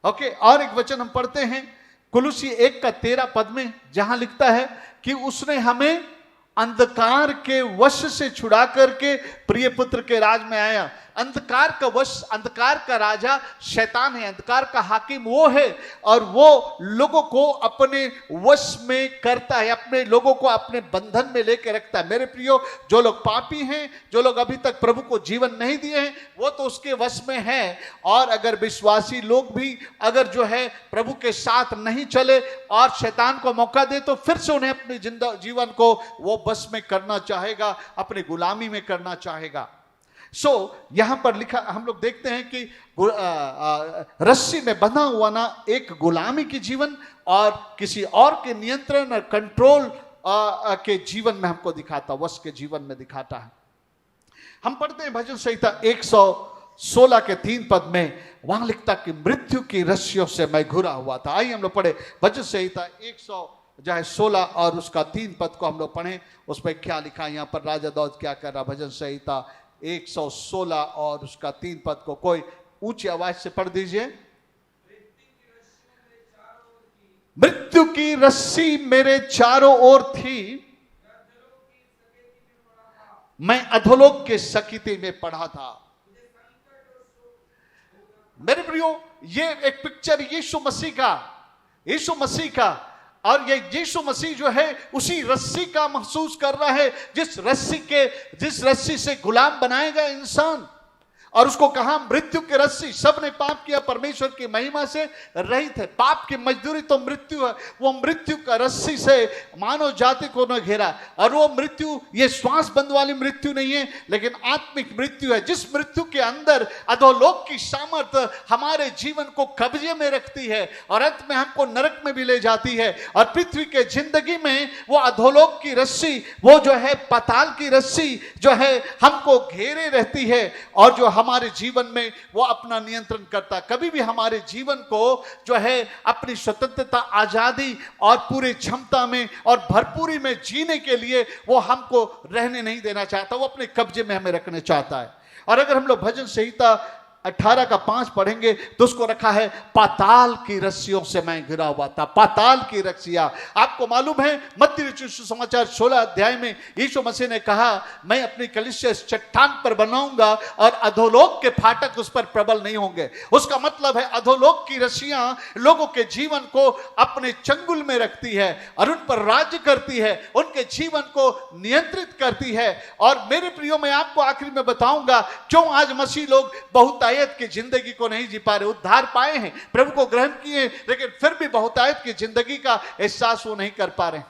ओके, और एक वचन हम पढ़ते हैं कुलुसी 1 का 13 पद में, जहां लिखता है कि उसने हमें अंधकार के वश से छुड़ा करके प्रिय पुत्र के राज में आया। अंधकार का वश, अंधकार का राजा शैतान है, अंधकार का हाकिम वो है, और वो लोगों को अपने वश में करता है, अपने लोगों को अपने बंधन में लेकर रखता है। मेरे प्रियो, जो लोग पापी हैं, जो लोग अभी तक प्रभु को जीवन नहीं दिए हैं, वो तो उसके वश में है। और अगर विश्वासी लोग भी अगर जो है प्रभु के साथ नहीं चले और शैतान को मौका दे, तो फिर से उन्हें अपने जीवन को वो वश में करना चाहेगा, अपनी गुलामी में करना चाहेगा। सो यहां पर लिखा, हम लोग देखते हैं कि रस्सी में बंधा हुआ ना एक गुलामी की जीवन और किसी और के नियंत्रण और कंट्रोल के जीवन में हमको दिखाता, वश के जीवन में दिखाता है। हम पढ़ते हैं भजन संहिता 116 के 3 पद में, वहां लिखता कि मृत्यु की रस्सियों से मैं घुरा हुआ था। आइए हम लोग पढ़े भजन संहिता 116 और उसका 3 पद को हम लोग पढ़ें। उस पर क्या लिखा है, यहाँ पर राजा दाऊद क्या कर रहा। भजन संहिता 116 और उसका 3 पद को कोई ऊंची आवाज से पढ़ दीजिए। मृत्यु की रस्सी मेरे चारों ओर थी, मैं अधोलोक के सकीते में पड़ा था। मेरे प्रियो, ये एक पिक्चर यीशु मसीह का, और ये यीशु मसीह जो है उसी रस्सी का महसूस कर रहा है, जिस रस्सी से गुलाम बनाएगा इंसान। और उसको कहा मृत्यु की रस्सी, सबने पाप किया, परमेश्वर की महिमा से रहित है। पाप की मजदूरी तो मृत्यु है। वो मृत्यु का रस्सी से मानव जाति को न घेरा। और वो मृत्यु ये श्वास बंद वाली मृत्यु नहीं है, लेकिन आत्मिक मृत्यु है, जिस मृत्यु के अंदर अधोलोक की सामर्थ्य हमारे जीवन को कब्जे में रखती है और अंत में हमको नरक में भी ले जाती है। और पृथ्वी के जिंदगी में वो अधोलोक की रस्सी, वो जो है पाताल की रस्सी जो है हमको घेरे रहती है और जो हमारे जीवन में वो अपना नियंत्रण करता। कभी भी हमारे जीवन को जो है अपनी स्वतंत्रता, आजादी और पूरी क्षमता में और भरपूरी में जीने के लिए वो हमको रहने नहीं देना चाहता, वो अपने कब्जे में हमें रखना चाहता है। और अगर हम लोग भजन संहिता 18:5 पढ़ेंगे तो उसको रखा है, पाताल की रस्सियों से मैं घिरा हुआ था। पाताल की रस्सियां, आपको मालूम है मत्ती रचित सुसमाचार 16 अध्याय में यीशु मसीह ने कहा, मैं अपनी कलीसिया इस चट्टान पर बनाऊंगा और अधोलोक के फाटक उस पर प्रबल नहीं होंगे। उसका मतलब है अधोलोक की रस्सियां लोगों के जीवन को अपने चंगुल में रखती है और उन पर राज्य करती है, उनके जीवन को नियंत्रित करती है। और मेरे प्रियो, मैं आपको आखिरी में बताऊंगा क्यों आज मसीह लोग बहुतायत की जिंदगी को नहीं जी पा रहे। उद्धार पाए हैं, प्रभु को ग्रहण किए, लेकिन फिर भी बहुतायत की जिंदगी का एहसास वो नहीं कर पा रहे,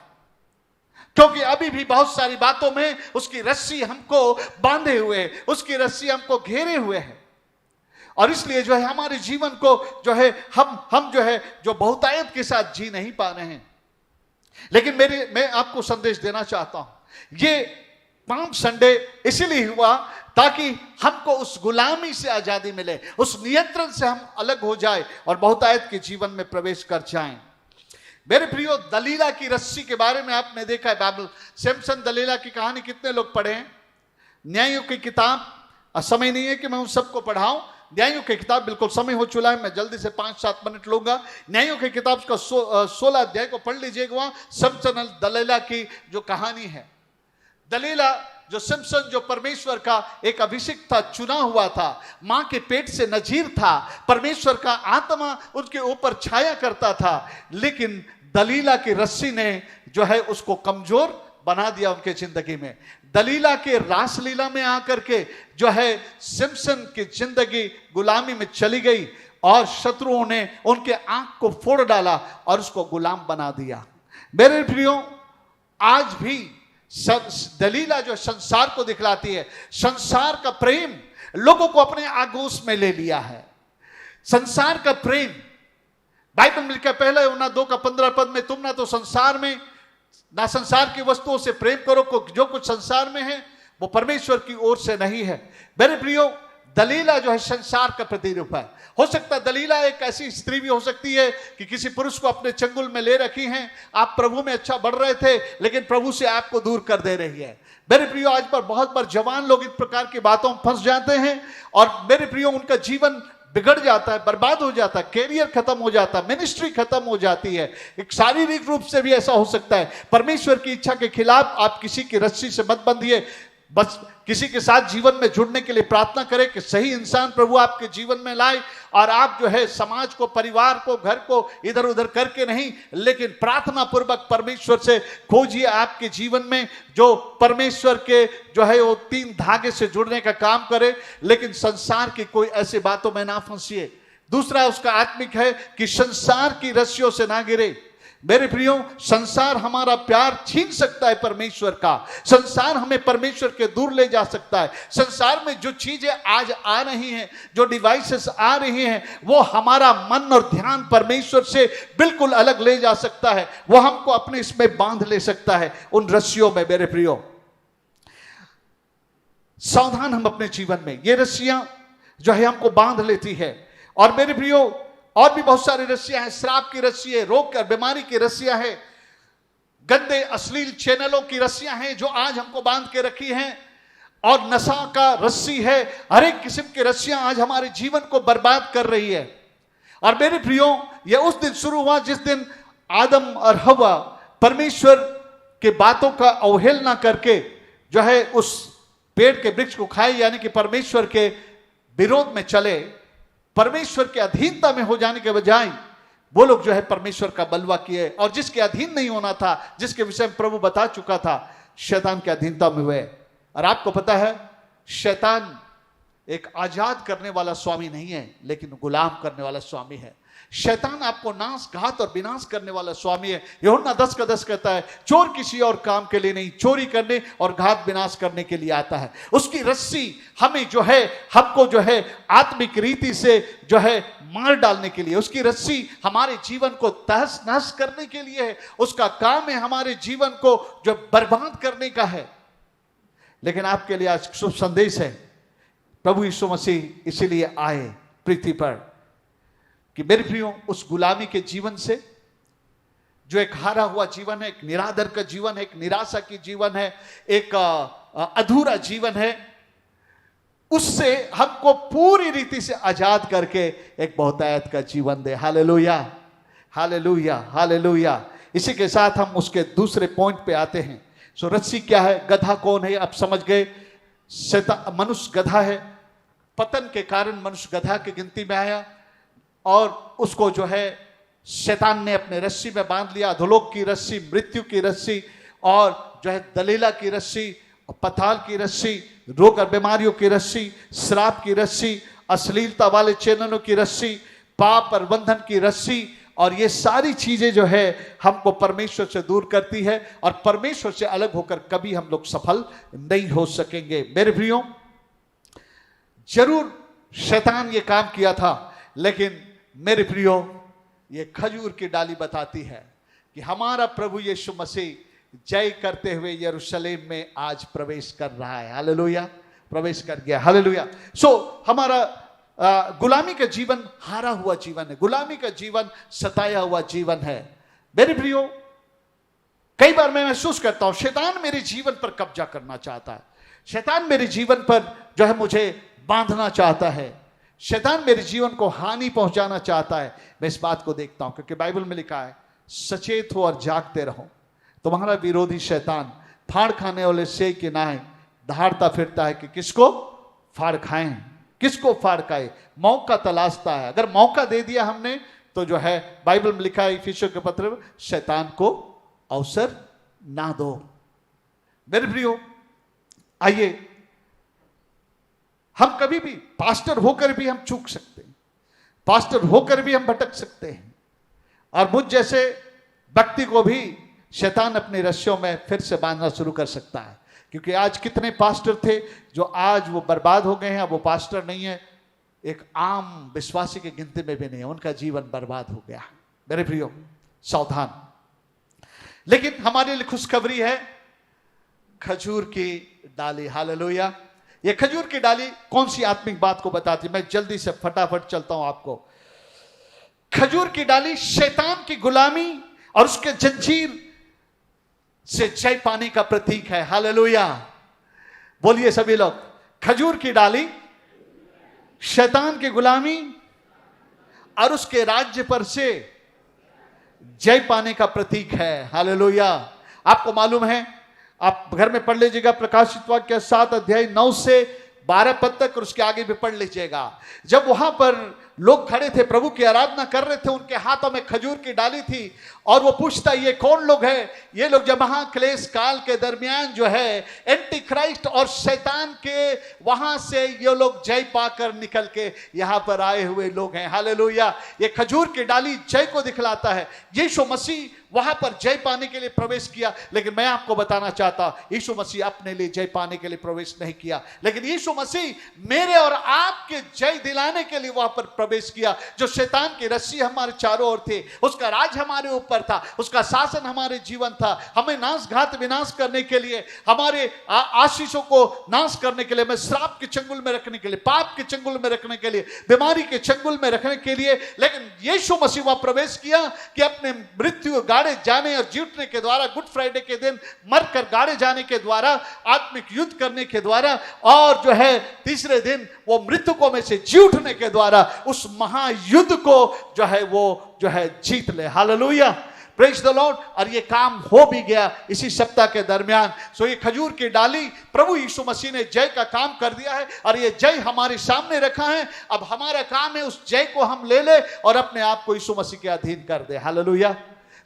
क्योंकि अभी भी बहुत सारी बातों में उसकी रस्सी हमको बांधे हुए, उसकी रस्सी हमको घेरे हुए है। और इसलिए जो है हमारे जीवन को जो है हम जो है जो बहुतायत के साथ जी नहीं पा रहे हैं। लेकिन मैं आपको संदेश देना चाहता हूं, ये पाम संडे इसीलिए हुआ ताकि हमको उस गुलामी से आजादी मिले, उस नियंत्रण से हम अलग हो जाए और बहुतायत के जीवन में प्रवेश कर जाएं। मेरे प्रियो, दलीला की रस्सी के बारे में आपने देखा है बाइबल। सैमसन दलीला की कहानी कितने लोग पढ़े हैं? न्यायों की किताब, समय नहीं है कि मैं उन सबको पढ़ाऊं। न्यायों की किताब बिल्कुल समय हो चुका है, मैं जल्दी से 5-7 मिनट लूंगा। न्यायों की किताब का 16 अध्याय को पढ़ लीजिएगा। वहां सैमसन दलीला की जो कहानी है, दलीला जो सिम्पसन जो परमेश्वर का एक अभिषिक्त था, चुना हुआ था, मां के पेट से नजीर था, परमेश्वर का आत्मा उनके ऊपर छाया करता था, लेकिन दलीला की रस्सी ने जो है उसको कमजोर बना दिया उनके जिंदगी में। दलीला के रासलीला में आकर के जो है सिम्पसन की जिंदगी गुलामी में चली गई और शत्रुओं ने उनके आंख को फोड़ डाला और उसको गुलाम बना दिया। मेरे प्रियो, आज भी दलीला जो संसार को दिखलाती है, संसार का प्रेम लोगों को अपने आगोश में ले लिया है। संसार का प्रेम, बाइबल में लिखा पहले ना 2:15 में, तुम ना तो संसार में ना संसार की वस्तुओं से प्रेम करो, जो कुछ संसार में है वो परमेश्वर की ओर से नहीं है। मेरे प्रियो, दलीला जो है संसार का प्रतिरूप है। हो सकता है दलीला एक ऐसी स्त्री भी हो सकती है कि किसी पुरुष को अपने चंगुल में ले रखी हैं, आप प्रभु में अच्छा बढ़ रहे थे लेकिन प्रभु से आपको दूर कर दे रही है। मेरे प्रियो, आज पर बहुत बार जवान लोग इस प्रकार की बातों में फंस जाते हैं और मेरे प्रियो उनका जीवन बिगड़ जाता है, बर्बाद हो जाता है, कैरियर खत्म हो जाता है, मिनिस्ट्री खत्म हो जाती है। एक शारीरिक रूप से भी ऐसा हो सकता है। परमेश्वर की इच्छा के खिलाफ आप किसी की रस्सी से मत बंधिए। बस किसी के साथ जीवन में जुड़ने के लिए प्रार्थना करें कि सही इंसान प्रभु आपके जीवन में लाए और आप जो है समाज को, परिवार को, घर को इधर उधर करके नहीं, लेकिन प्रार्थना पूर्वक परमेश्वर से खोजिए आपके जीवन में जो परमेश्वर के जो है वो 3 धागे से जुड़ने का काम करे, लेकिन संसार की कोई ऐसी बातों में ना फंसिए। दूसरा उसका आत्मिक है कि संसार की रस्सियों से ना गिरे। मेरे प्रियो, संसार हमारा प्यार छीन सकता है परमेश्वर का, संसार हमें परमेश्वर के दूर ले जा सकता है। संसार में जो चीजें आज आ रही हैं, जो डिवाइसेस आ रही हैं, वो हमारा मन और ध्यान परमेश्वर से बिल्कुल अलग ले जा सकता है, वो हमको अपने इसमें बांध ले सकता है उन रस्सियों में। मेरे प्रियो, सावधान हम अपने जीवन में, ये रस्सियां जो है हमको बांध लेती है। और मेरे प्रियो, और भी बहुत सारी रस्सियां हैं। श्राप की रस्सी है, रोग और बीमारी की रस्सियां हैं, गंदे अश्लील चैनलों की रस्सियां हैं जो आज हमको बांध के रखी हैं, और नशा का रस्सी है। हर एक किस्म की रस्सियां आज हमारे जीवन को बर्बाद कर रही है। और मेरे प्रियो, यह उस दिन शुरू हुआ जिस दिन आदम और हवा परमेश्वर के बातों का अवहेलना करके जो है उस पेड़ के वृक्ष को खाए, यानी कि परमेश्वर के विरोध में चले, परमेश्वर के अधीनता में हो जाने के बजाय वो लोग जो है परमेश्वर का बलवा किए, और जिसके अधीन नहीं होना था, जिसके विषय में प्रभु बता चुका था, शैतान के अधीनता में हुए। और आपको पता है शैतान एक आजाद करने वाला स्वामी नहीं है, लेकिन गुलाम करने वाला स्वामी है। शैतान आपको नाश घात और विनाश करने वाला स्वामी है। यूहन्ना 10:10 कहता है, चोर किसी और काम के लिए नहीं, चोरी करने और घात विनाश करने के लिए आता है। उसकी रस्सी हमें जो है, हमको जो है आत्मिक रीति से जो है मार डालने के लिए, उसकी रस्सी हमारे जीवन को तहस नहस करने के लिए है। उसका काम है हमारे जीवन को जो बर्बाद करने का है। लेकिन आपके लिए आज शुभ संदेश है, प्रभु यीशु मसीह इसीलिए आए पृथ्वी पर कि मेरे प्रियो, उस गुलामी के जीवन से, जो एक हारा हुआ जीवन है, एक निरादर का जीवन है, एक निराशा की जीवन है, एक अधूरा जीवन है, उससे हमको पूरी रीति से आजाद करके एक बहुतायत का जीवन दे। Hallelujah, hallelujah, hallelujah. इसी के साथ हम उसके दूसरे पॉइंट पे आते हैं। सो रस्सी क्या है, गधा कौन है, आप समझ गए। मनुष्य गधा है। पतन के कारण मनुष्य गधा की गिनती में आया और उसको जो है शैतान ने अपने रस्सी में बांध लिया। अधोलोक की रस्सी, मृत्यु की रस्सी और जो है दलीला की रस्सी, पताल की रस्सी, रोग और बीमारियों की रस्सी, श्राप की रस्सी, अश्लीलता वाले चैनलों की रस्सी, पाप और बंधन की रस्सी। और ये सारी चीजें जो है हमको परमेश्वर से दूर करती है और परमेश्वर से अलग होकर कभी हम लोग सफल नहीं हो सकेंगे। मेरे प्रियो, जरूर शैतान ये काम किया था, लेकिन मेरे प्रियो, ये खजूर की डाली बताती है कि हमारा प्रभु यीशु मसीह जय करते हुए यरूशलेम में आज प्रवेश कर रहा है। हालेलुया, प्रवेश कर गया। हालेलुया। सो हमारा गुलामी का जीवन हारा हुआ जीवन है, गुलामी का जीवन सताया हुआ जीवन है। मेरे प्रियो, कई बार मैं महसूस करता हूं शैतान मेरे जीवन पर कब्जा करना चाहता है, शैतान मेरे जीवन पर जो है मुझे बांधना चाहता है, शैतान मेरे जीवन को हानि पहुंचाना चाहता है। मैं इस बात को देखता हूं क्योंकि बाइबल में लिखा है, सचेत हो और जागते रहो, तुम्हारा विरोधी शैतान फाड़ खाने वाले से की नाई दहाड़ता फिरता है कि किसको फाड़ खाएं, किसको फाड़ खाए, मौका तलाशता है। अगर मौका दे दिया हमने तो जो है बाइबल में लिखा है इफिसियों के पत्र में, शैतान को अवसर ना दो। मेरे प्रियो, आइए, हम कभी भी पास्टर होकर भी हम चूक सकते हैं, पास्टर होकर भी हम भटक सकते हैं, और मुझ जैसे व्यक्ति को भी शैतान अपनी रस्सियों में फिर से बांधना शुरू कर सकता है। क्योंकि आज कितने पास्टर थे जो आज वो बर्बाद हो गए हैं, अब वो पास्टर नहीं है, एक आम विश्वासी की गिनती में भी नहीं है, उनका जीवन बर्बाद हो गया। मेरे प्रियो, सावधान। लेकिन हमारे लिए खुशखबरी है, खजूर की डाली। हालेलुया। ये खजूर की डाली कौन सी आत्मिक बात को बताती है? मैं जल्दी से फटाफट चलता हूं आपको। खजूर की डाली शैतान की गुलामी और उसके जंजीर से जय पाने का प्रतीक है। हालेलुया, बोलिए सभी लोग। खजूर की डाली शैतान की गुलामी और उसके राज्य पर से जय पाने का प्रतीक है। हालेलुया। आपको मालूम है, आप घर में पढ़ लीजिएगा प्रकाशित वाक्य 7 अध्याय 9 से 12 पद तक, और उसके आगे भी पढ़ लीजिएगा। जब वहां पर लोग खड़े थे, प्रभु की आराधना कर रहे थे, उनके हाथों में खजूर की डाली थी, और वो पूछता ये कौन लोग हैं? ये लोग जब महाक्लेश काल के दरमियान जो है एंटी क्राइस्ट और शैतान के वहां से ये लोग जय पाकर निकल के यहां पर आए हुए लोग हैं। हालेलुया। ये खजूर की डाली जय को दिखलाता है। यीशु मसीह वहां पर जय पाने के लिए प्रवेश किया, लेकिन मैं आपको बताना चाहता हूं यीशु मसीह अपने लिए जय पाने के लिए प्रवेश नहीं किया, लेकिन यीशु मसीह मेरे और आपके जय दिलाने के लिए वहां पर प्रवेश किया। जो शैतान की रस्सी हमारे चारों ओर थे, उसका राज हमारे ऊपर था, उसका शासन हमारे जीवन था, हमें नाश घात विनाश करने के लिए, हमारे आशीषों को नाश करने के लिए, हमें श्राप के चंगुल में रखने के लिए, पाप के चंगुल में रखने के लिए, बीमारी के चंगुल में रखने के लिए। लेकिन यीशु मसीह वहां प्रवेश किया कि अपने मृत्यु गाड़े जाने और जीतने के द्वारा, गुड फ्राइडे के दिन मरकर गाड़े जाने के द्वारा, आत्मिक युद्ध करने के द्वारा, और जो है तीसरे दिन वो मृतकों में से जी उठने के द्वारा उस महायुद्ध को जो है वो जो है जीत ले। Hallelujah, praise the Lord. और ये काम हो भी गया इसी सप्ताह के दरमियान। सो ये खजूर की डाली प्रभु यीशु मसीह ने जय का काम कर दिया है, और ये जय हमारे सामने रखा है। अब हमारा काम है उस जय को हम ले ले और अपने आप को यीशु मसीह के अधीन कर दे। हालेलुया।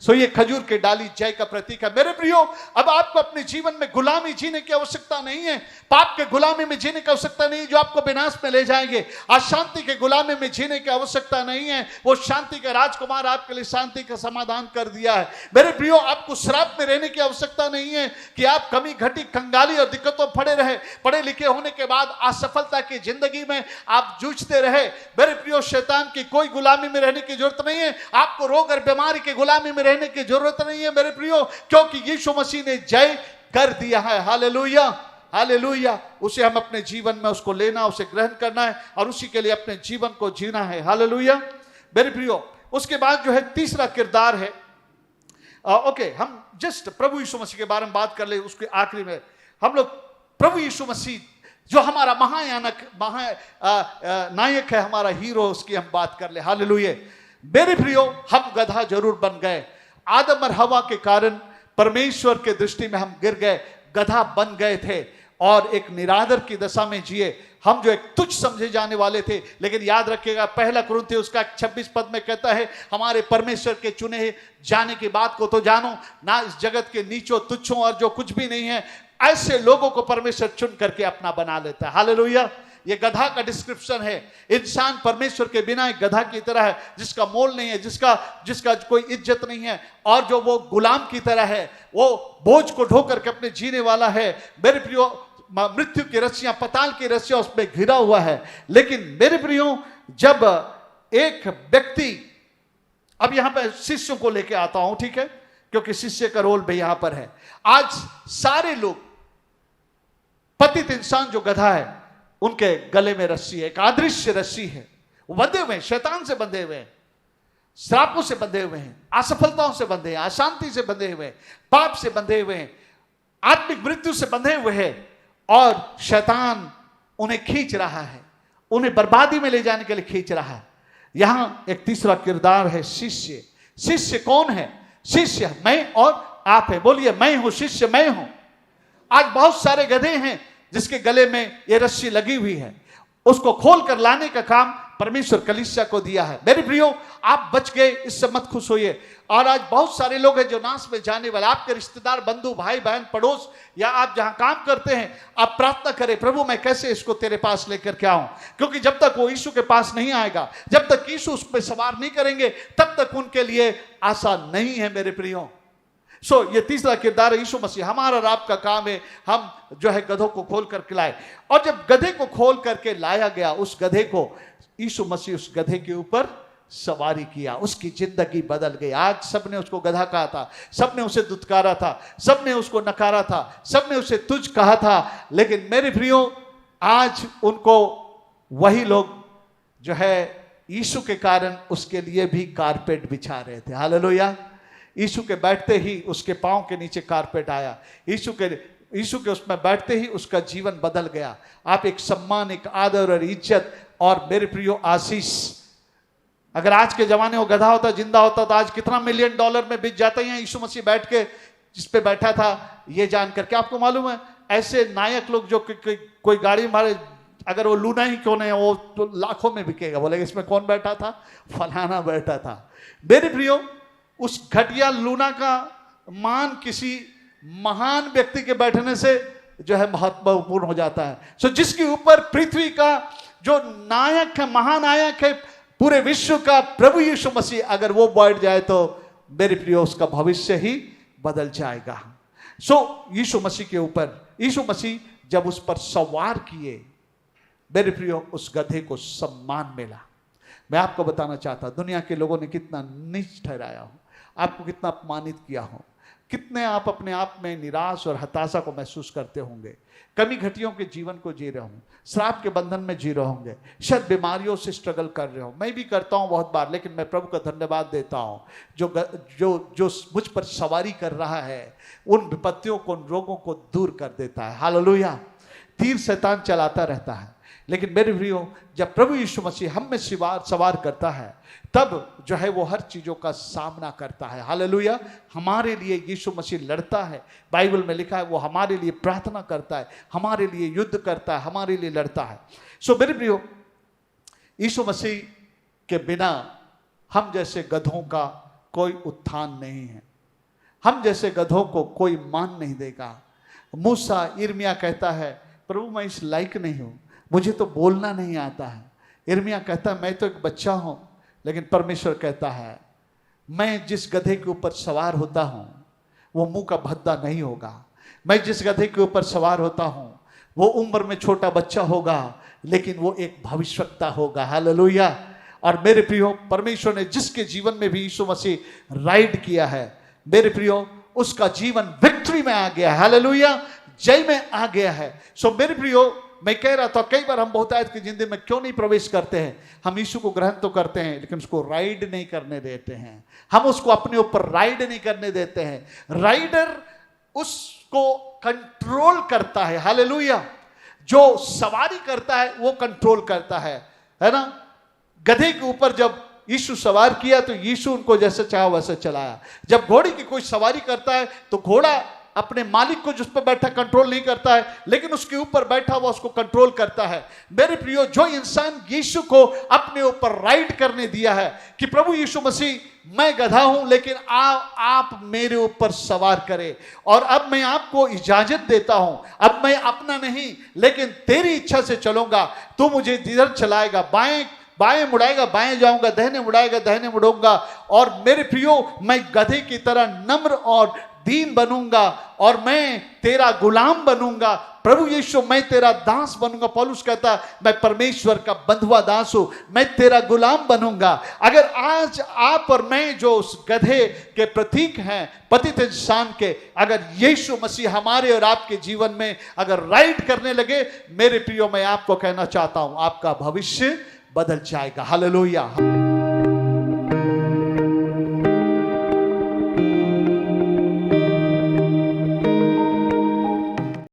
सो ये खजूर की डाली जय का प्रतीक है। मेरे प्रियो, अब आपको अपने जीवन में गुलामी जीने की आवश्यकता नहीं है, पाप के गुलामी में जीने की आवश्यकता नहीं है जो आपको विनाश में ले जाएंगे। अशांति के गुलामी में जीने की आवश्यकता नहीं है, वो शांति का राजकुमार आपके लिए शांति का समाधान कर दिया है। मेरे प्रियो, आपको श्राप में रहने की आवश्यकता नहीं है कि आप कमी घटी कंगाली और दिक्कतों पड़े रहे, पढ़े लिखे होने के बाद असफलता की जिंदगी में आप जूझते रहे। मेरे प्रियो, शैतान की कोई गुलामी में रहने की जरूरत नहीं है, आपको रोग और बीमारी की गुलामी में रहने की जरूरत नहीं है मेरे प्रियो, क्योंकि यीशु मसीह ने जय कर दिया है। Hallelujah, hallelujah. उसे हम अपने जीवन में उसको लेना, उसे ग्रहण करना है और उसी के लिए अपने जीवन को जीना है। हालेलुया मेरे प्रियो। उसके बाद जो है तीसरा किरदार है, ओके, हम जस्ट प्रभु यीशु मसीह के बारे में बात कर ले। उसके आखिरी में हम लोग प्रभु यीशु मसीह जो हमारा नायक है, हमारा हीरो, उसकी हम बात कर ले। हालेलुया मेरे प्रियो, हम गधा जरूर बन गए। आदम और हवा के कारण परमेश्वर के दृष्टि में हम गिर गए, गधा बन गए थे और एक निरादर की दशा में जिए। हम जो एक तुच्छ समझे जाने वाले थे, लेकिन याद रखिएगा पहला कुरिन्थियों उसका 26 पद में कहता है, हमारे परमेश्वर के चुने जाने की बात को तो जानो, ना इस जगत के नीचों तुच्छों और जो कुछ भी नहीं है, ऐसे लोगों को परमेश्वर चुन करके अपना बना लेता है। हालेलुया। ये गधा का डिस्क्रिप्शन है। इंसान परमेश्वर के बिना एक गधा की तरह है, जिसका मोल नहीं है, जिसका कोई इज्जत नहीं है, और जो वो गुलाम की तरह है, वो बोझ को ढो करके अपने जीने वाला है। मेरे प्रियो, मृत्यु की रस्सियां, पताल की रस्सियां उस पर घिरा हुआ है। लेकिन मेरे प्रियो, जब एक व्यक्ति, अब यहां पर शिष्यों को लेके आता हूं, ठीक है, क्योंकि शिष्य का रोल भी यहां पर है। आज सारे लोग, पतित इंसान जो गधा है, उनके गले में रस्सी है, एक अदृश्य रस्सी है, वो बंधे हुए हैं, शैतान से बंधे हुए हैं, श्रापों से बंधे हुए हैं, असफलताओं से बंधे हैं, अशांति से बंधे हुए हैं, पाप से बंधे हुए हैं, आत्मिक मृत्यु से बंधे हुए हैं, और शैतान उन्हें खींच रहा है, उन्हें बर्बादी में ले जाने के लिए खींच रहा है। यहां एक तीसरा किरदार है शिष्य। शिष्य कौन है? शिष्य मैं और आप है। बोलिए, मैं हूं शिष्य, मैं हूं। आज बहुत सारे गधे हैं जिसके गले में ये रस्सी लगी हुई है, उसको खोल कर लाने का काम परमेश्वर कलीसिया को दिया है। मेरे प्रियो, आप बच गए, इससे मत खुश होइए। और आज बहुत सारे लोग हैं जो नाश में जाने वाले, आपके रिश्तेदार, बंधु, भाई बहन, पड़ोस, या आप जहां काम करते हैं, आप प्रार्थना करें, प्रभु मैं कैसे इसको तेरे पास लेकर के आऊं, क्योंकि जब तक वो यीशु के पास नहीं आएगा, जब तक यीशु उस पर सवार नहीं करेंगे, तब तक उनके लिए आसान नहीं है मेरे प्रियो। ये तीसरा किरदार है यीशु मसीह। हमारा और आपका काम है, हम जो है गधों को खोल करके लाए। और जब गधे को खोल करके लाया गया, उस गधे को यीशु मसीह उस गधे के ऊपर सवारी किया, उसकी जिंदगी बदल गई। आज सबने उसको गधा कहा था, सबने उसे दुत्कारा था, सबने उसको नकारा था, सबने उसे तुझ कहा था, लेकिन मेरे प्रियो, आज उनको वही लोग जो है यीशु के कारण उसके लिए भी कारपेट बिछा रहे थे। हालेलुया। यीशु के बैठते ही उसके पांव के नीचे कारपेट आया, यीशु के उसमें बैठते ही उसका जीवन बदल गया। आप एक सम्मान, एक आदर और इज्जत और मेरे प्रियो आशीष, अगर आज के जमाने में गधा होता, जिंदा होता, तो आज कितना $1 मिलियन में बिक जाता है। यीशु मसीह बैठ के जिस पे बैठा था, ये जान करके आपको मालूम है, ऐसे नायक लोग जो कोई गाड़ी मारे, अगर वो लूना ही क्यों नहीं, वो तो लाखों में बिकेगा। बोलेगा इसमें कौन बैठा था? फलाना बैठा था। मेरे प्रियो, उस घटिया लूना का मान किसी महान व्यक्ति के बैठने से जो है महत्वपूर्ण हो जाता है। जिसके ऊपर पृथ्वी का जो नायक है, महानायक है पूरे विश्व का, प्रभु यीशु मसीह, अगर वो बैठ जाए तो मेरे प्रियो उसका भविष्य ही बदल जाएगा। यीशु मसीह के ऊपर, यीशु मसीह जब उस पर सवार किए, मेरे प्रियो उस गधे को सम्मान मिला। मैं आपको बताना चाहता, दुनिया के लोगों ने कितना नीच ठहराया हो, आपको कितना अपमानित किया हो, कितने आप अपने आप में निराश और हताशा को महसूस करते होंगे, कमी घटियों के जीवन को जी रहे होंगे, श्राप के बंधन में जी रहे होंगे, शायद बीमारियों से स्ट्रगल कर रहे हो। मैं भी करता हूं बहुत बार, लेकिन मैं प्रभु का धन्यवाद देता हूं जो मुझ पर सवारी कर रहा है, उन विपत्तियों को, उन रोगों को दूर कर देता है। हालेलुया। तीर शैतान चलाता रहता है, लेकिन मेरे प्रियो, जब प्रभु यीशु मसीह हम में सवार करता है, तब जो है वो हर चीजों का सामना करता है। हालेलुया। हमारे लिए यीशु मसीह लड़ता है, बाइबल में लिखा है वो हमारे लिए प्रार्थना करता है, हमारे लिए युद्ध करता है, हमारे लिए लड़ता है। मेरे प्रियो, यीशु मसीह के बिना हम जैसे गधों का कोई उत्थान नहीं है। हम जैसे गधों को कोई मान नहीं देगा। मूसा यिर्मयाह कहता है, प्रभु मैं इस लायक नहीं हूं, मुझे तो बोलना नहीं आता है। यिर्मयाह कहता है, मैं तो एक बच्चा हूं, लेकिन परमेश्वर कहता है, मैं जिस गधे के ऊपर सवार होता हूं वो मुंह का भद्दा नहीं होगा। मैं जिस गधे के ऊपर सवार होता हूं वो उम्र में छोटा बच्चा होगा, लेकिन वो एक भविष्यवक्ता होगा। हालेलुया। और मेरे प्रियो, परमेश्वर ने जिसके जीवन में भी यीशु मसीह राइड किया है, मेरे प्रियो, उसका जीवन विक्ट्री में आ गया है। हालेलुया, जय में आ गया है। सो मेरे प्रियो, मैं कह रहा था कई बार हम बहुतायत की जिंदगी में क्यों नहीं प्रवेश करते हैं। हम यीशु को ग्रहण तो करते हैं, लेकिन उसको राइड नहीं करने देते हैं। हम उसको अपने ऊपर राइड नहीं करने देते हैं। राइडर उसको कंट्रोल करता है। हालेलुया। जो सवारी करता है वो कंट्रोल करता है ना। गधे के ऊपर जब यीशु सवार किया तो यीशु उनको जैसे चाहा वैसे चलाया। जब घोड़े की कोई सवारी करता है तो घोड़ा अपने मालिक को जिस पर बैठा कंट्रोल नहीं करता है, लेकिन उसके ऊपर बैठा हुआ उसको कंट्रोल करता है। मेरे प्रियो, जो इंसान यीशु को अपने ऊपर राइड करने दिया है कि प्रभु यीशु मसीह, मैं गधा हूं लेकिन आप मेरे ऊपर सवार करें, और अब मैं आपको इजाजत देता हूं, अब मैं अपना नहीं लेकिन तेरी इच्छा से चलूंगा। तू मुझे जिधर चलाएगा, बाएं मुड़ाएगा बाएं जाऊंगा, दाहिने मुड़ाएगा दाहिने मुड़ूंगा। और मेरे प्रियो, मैं गधे की तरह नम्र और दीन बनूंगा और मैं तेरा गुलाम बनूंगा। प्रभु यीशु, मैं तेरा दास बनूंगा। पौलुस कहता, मैं परमेश्वर का बंधुआ दास हूं, मैं तेरा गुलाम बनूंगा। अगर आज आप और मैं जो उस गधे के प्रतीक हैं, पतित इंसान के, अगर यीशु मसीह हमारे और आपके जीवन में अगर राइड करने लगे, मेरे प्रियो, मैं आपको कहना चाहता हूं, आपका भविष्य बदल जाएगा। हालेलुया।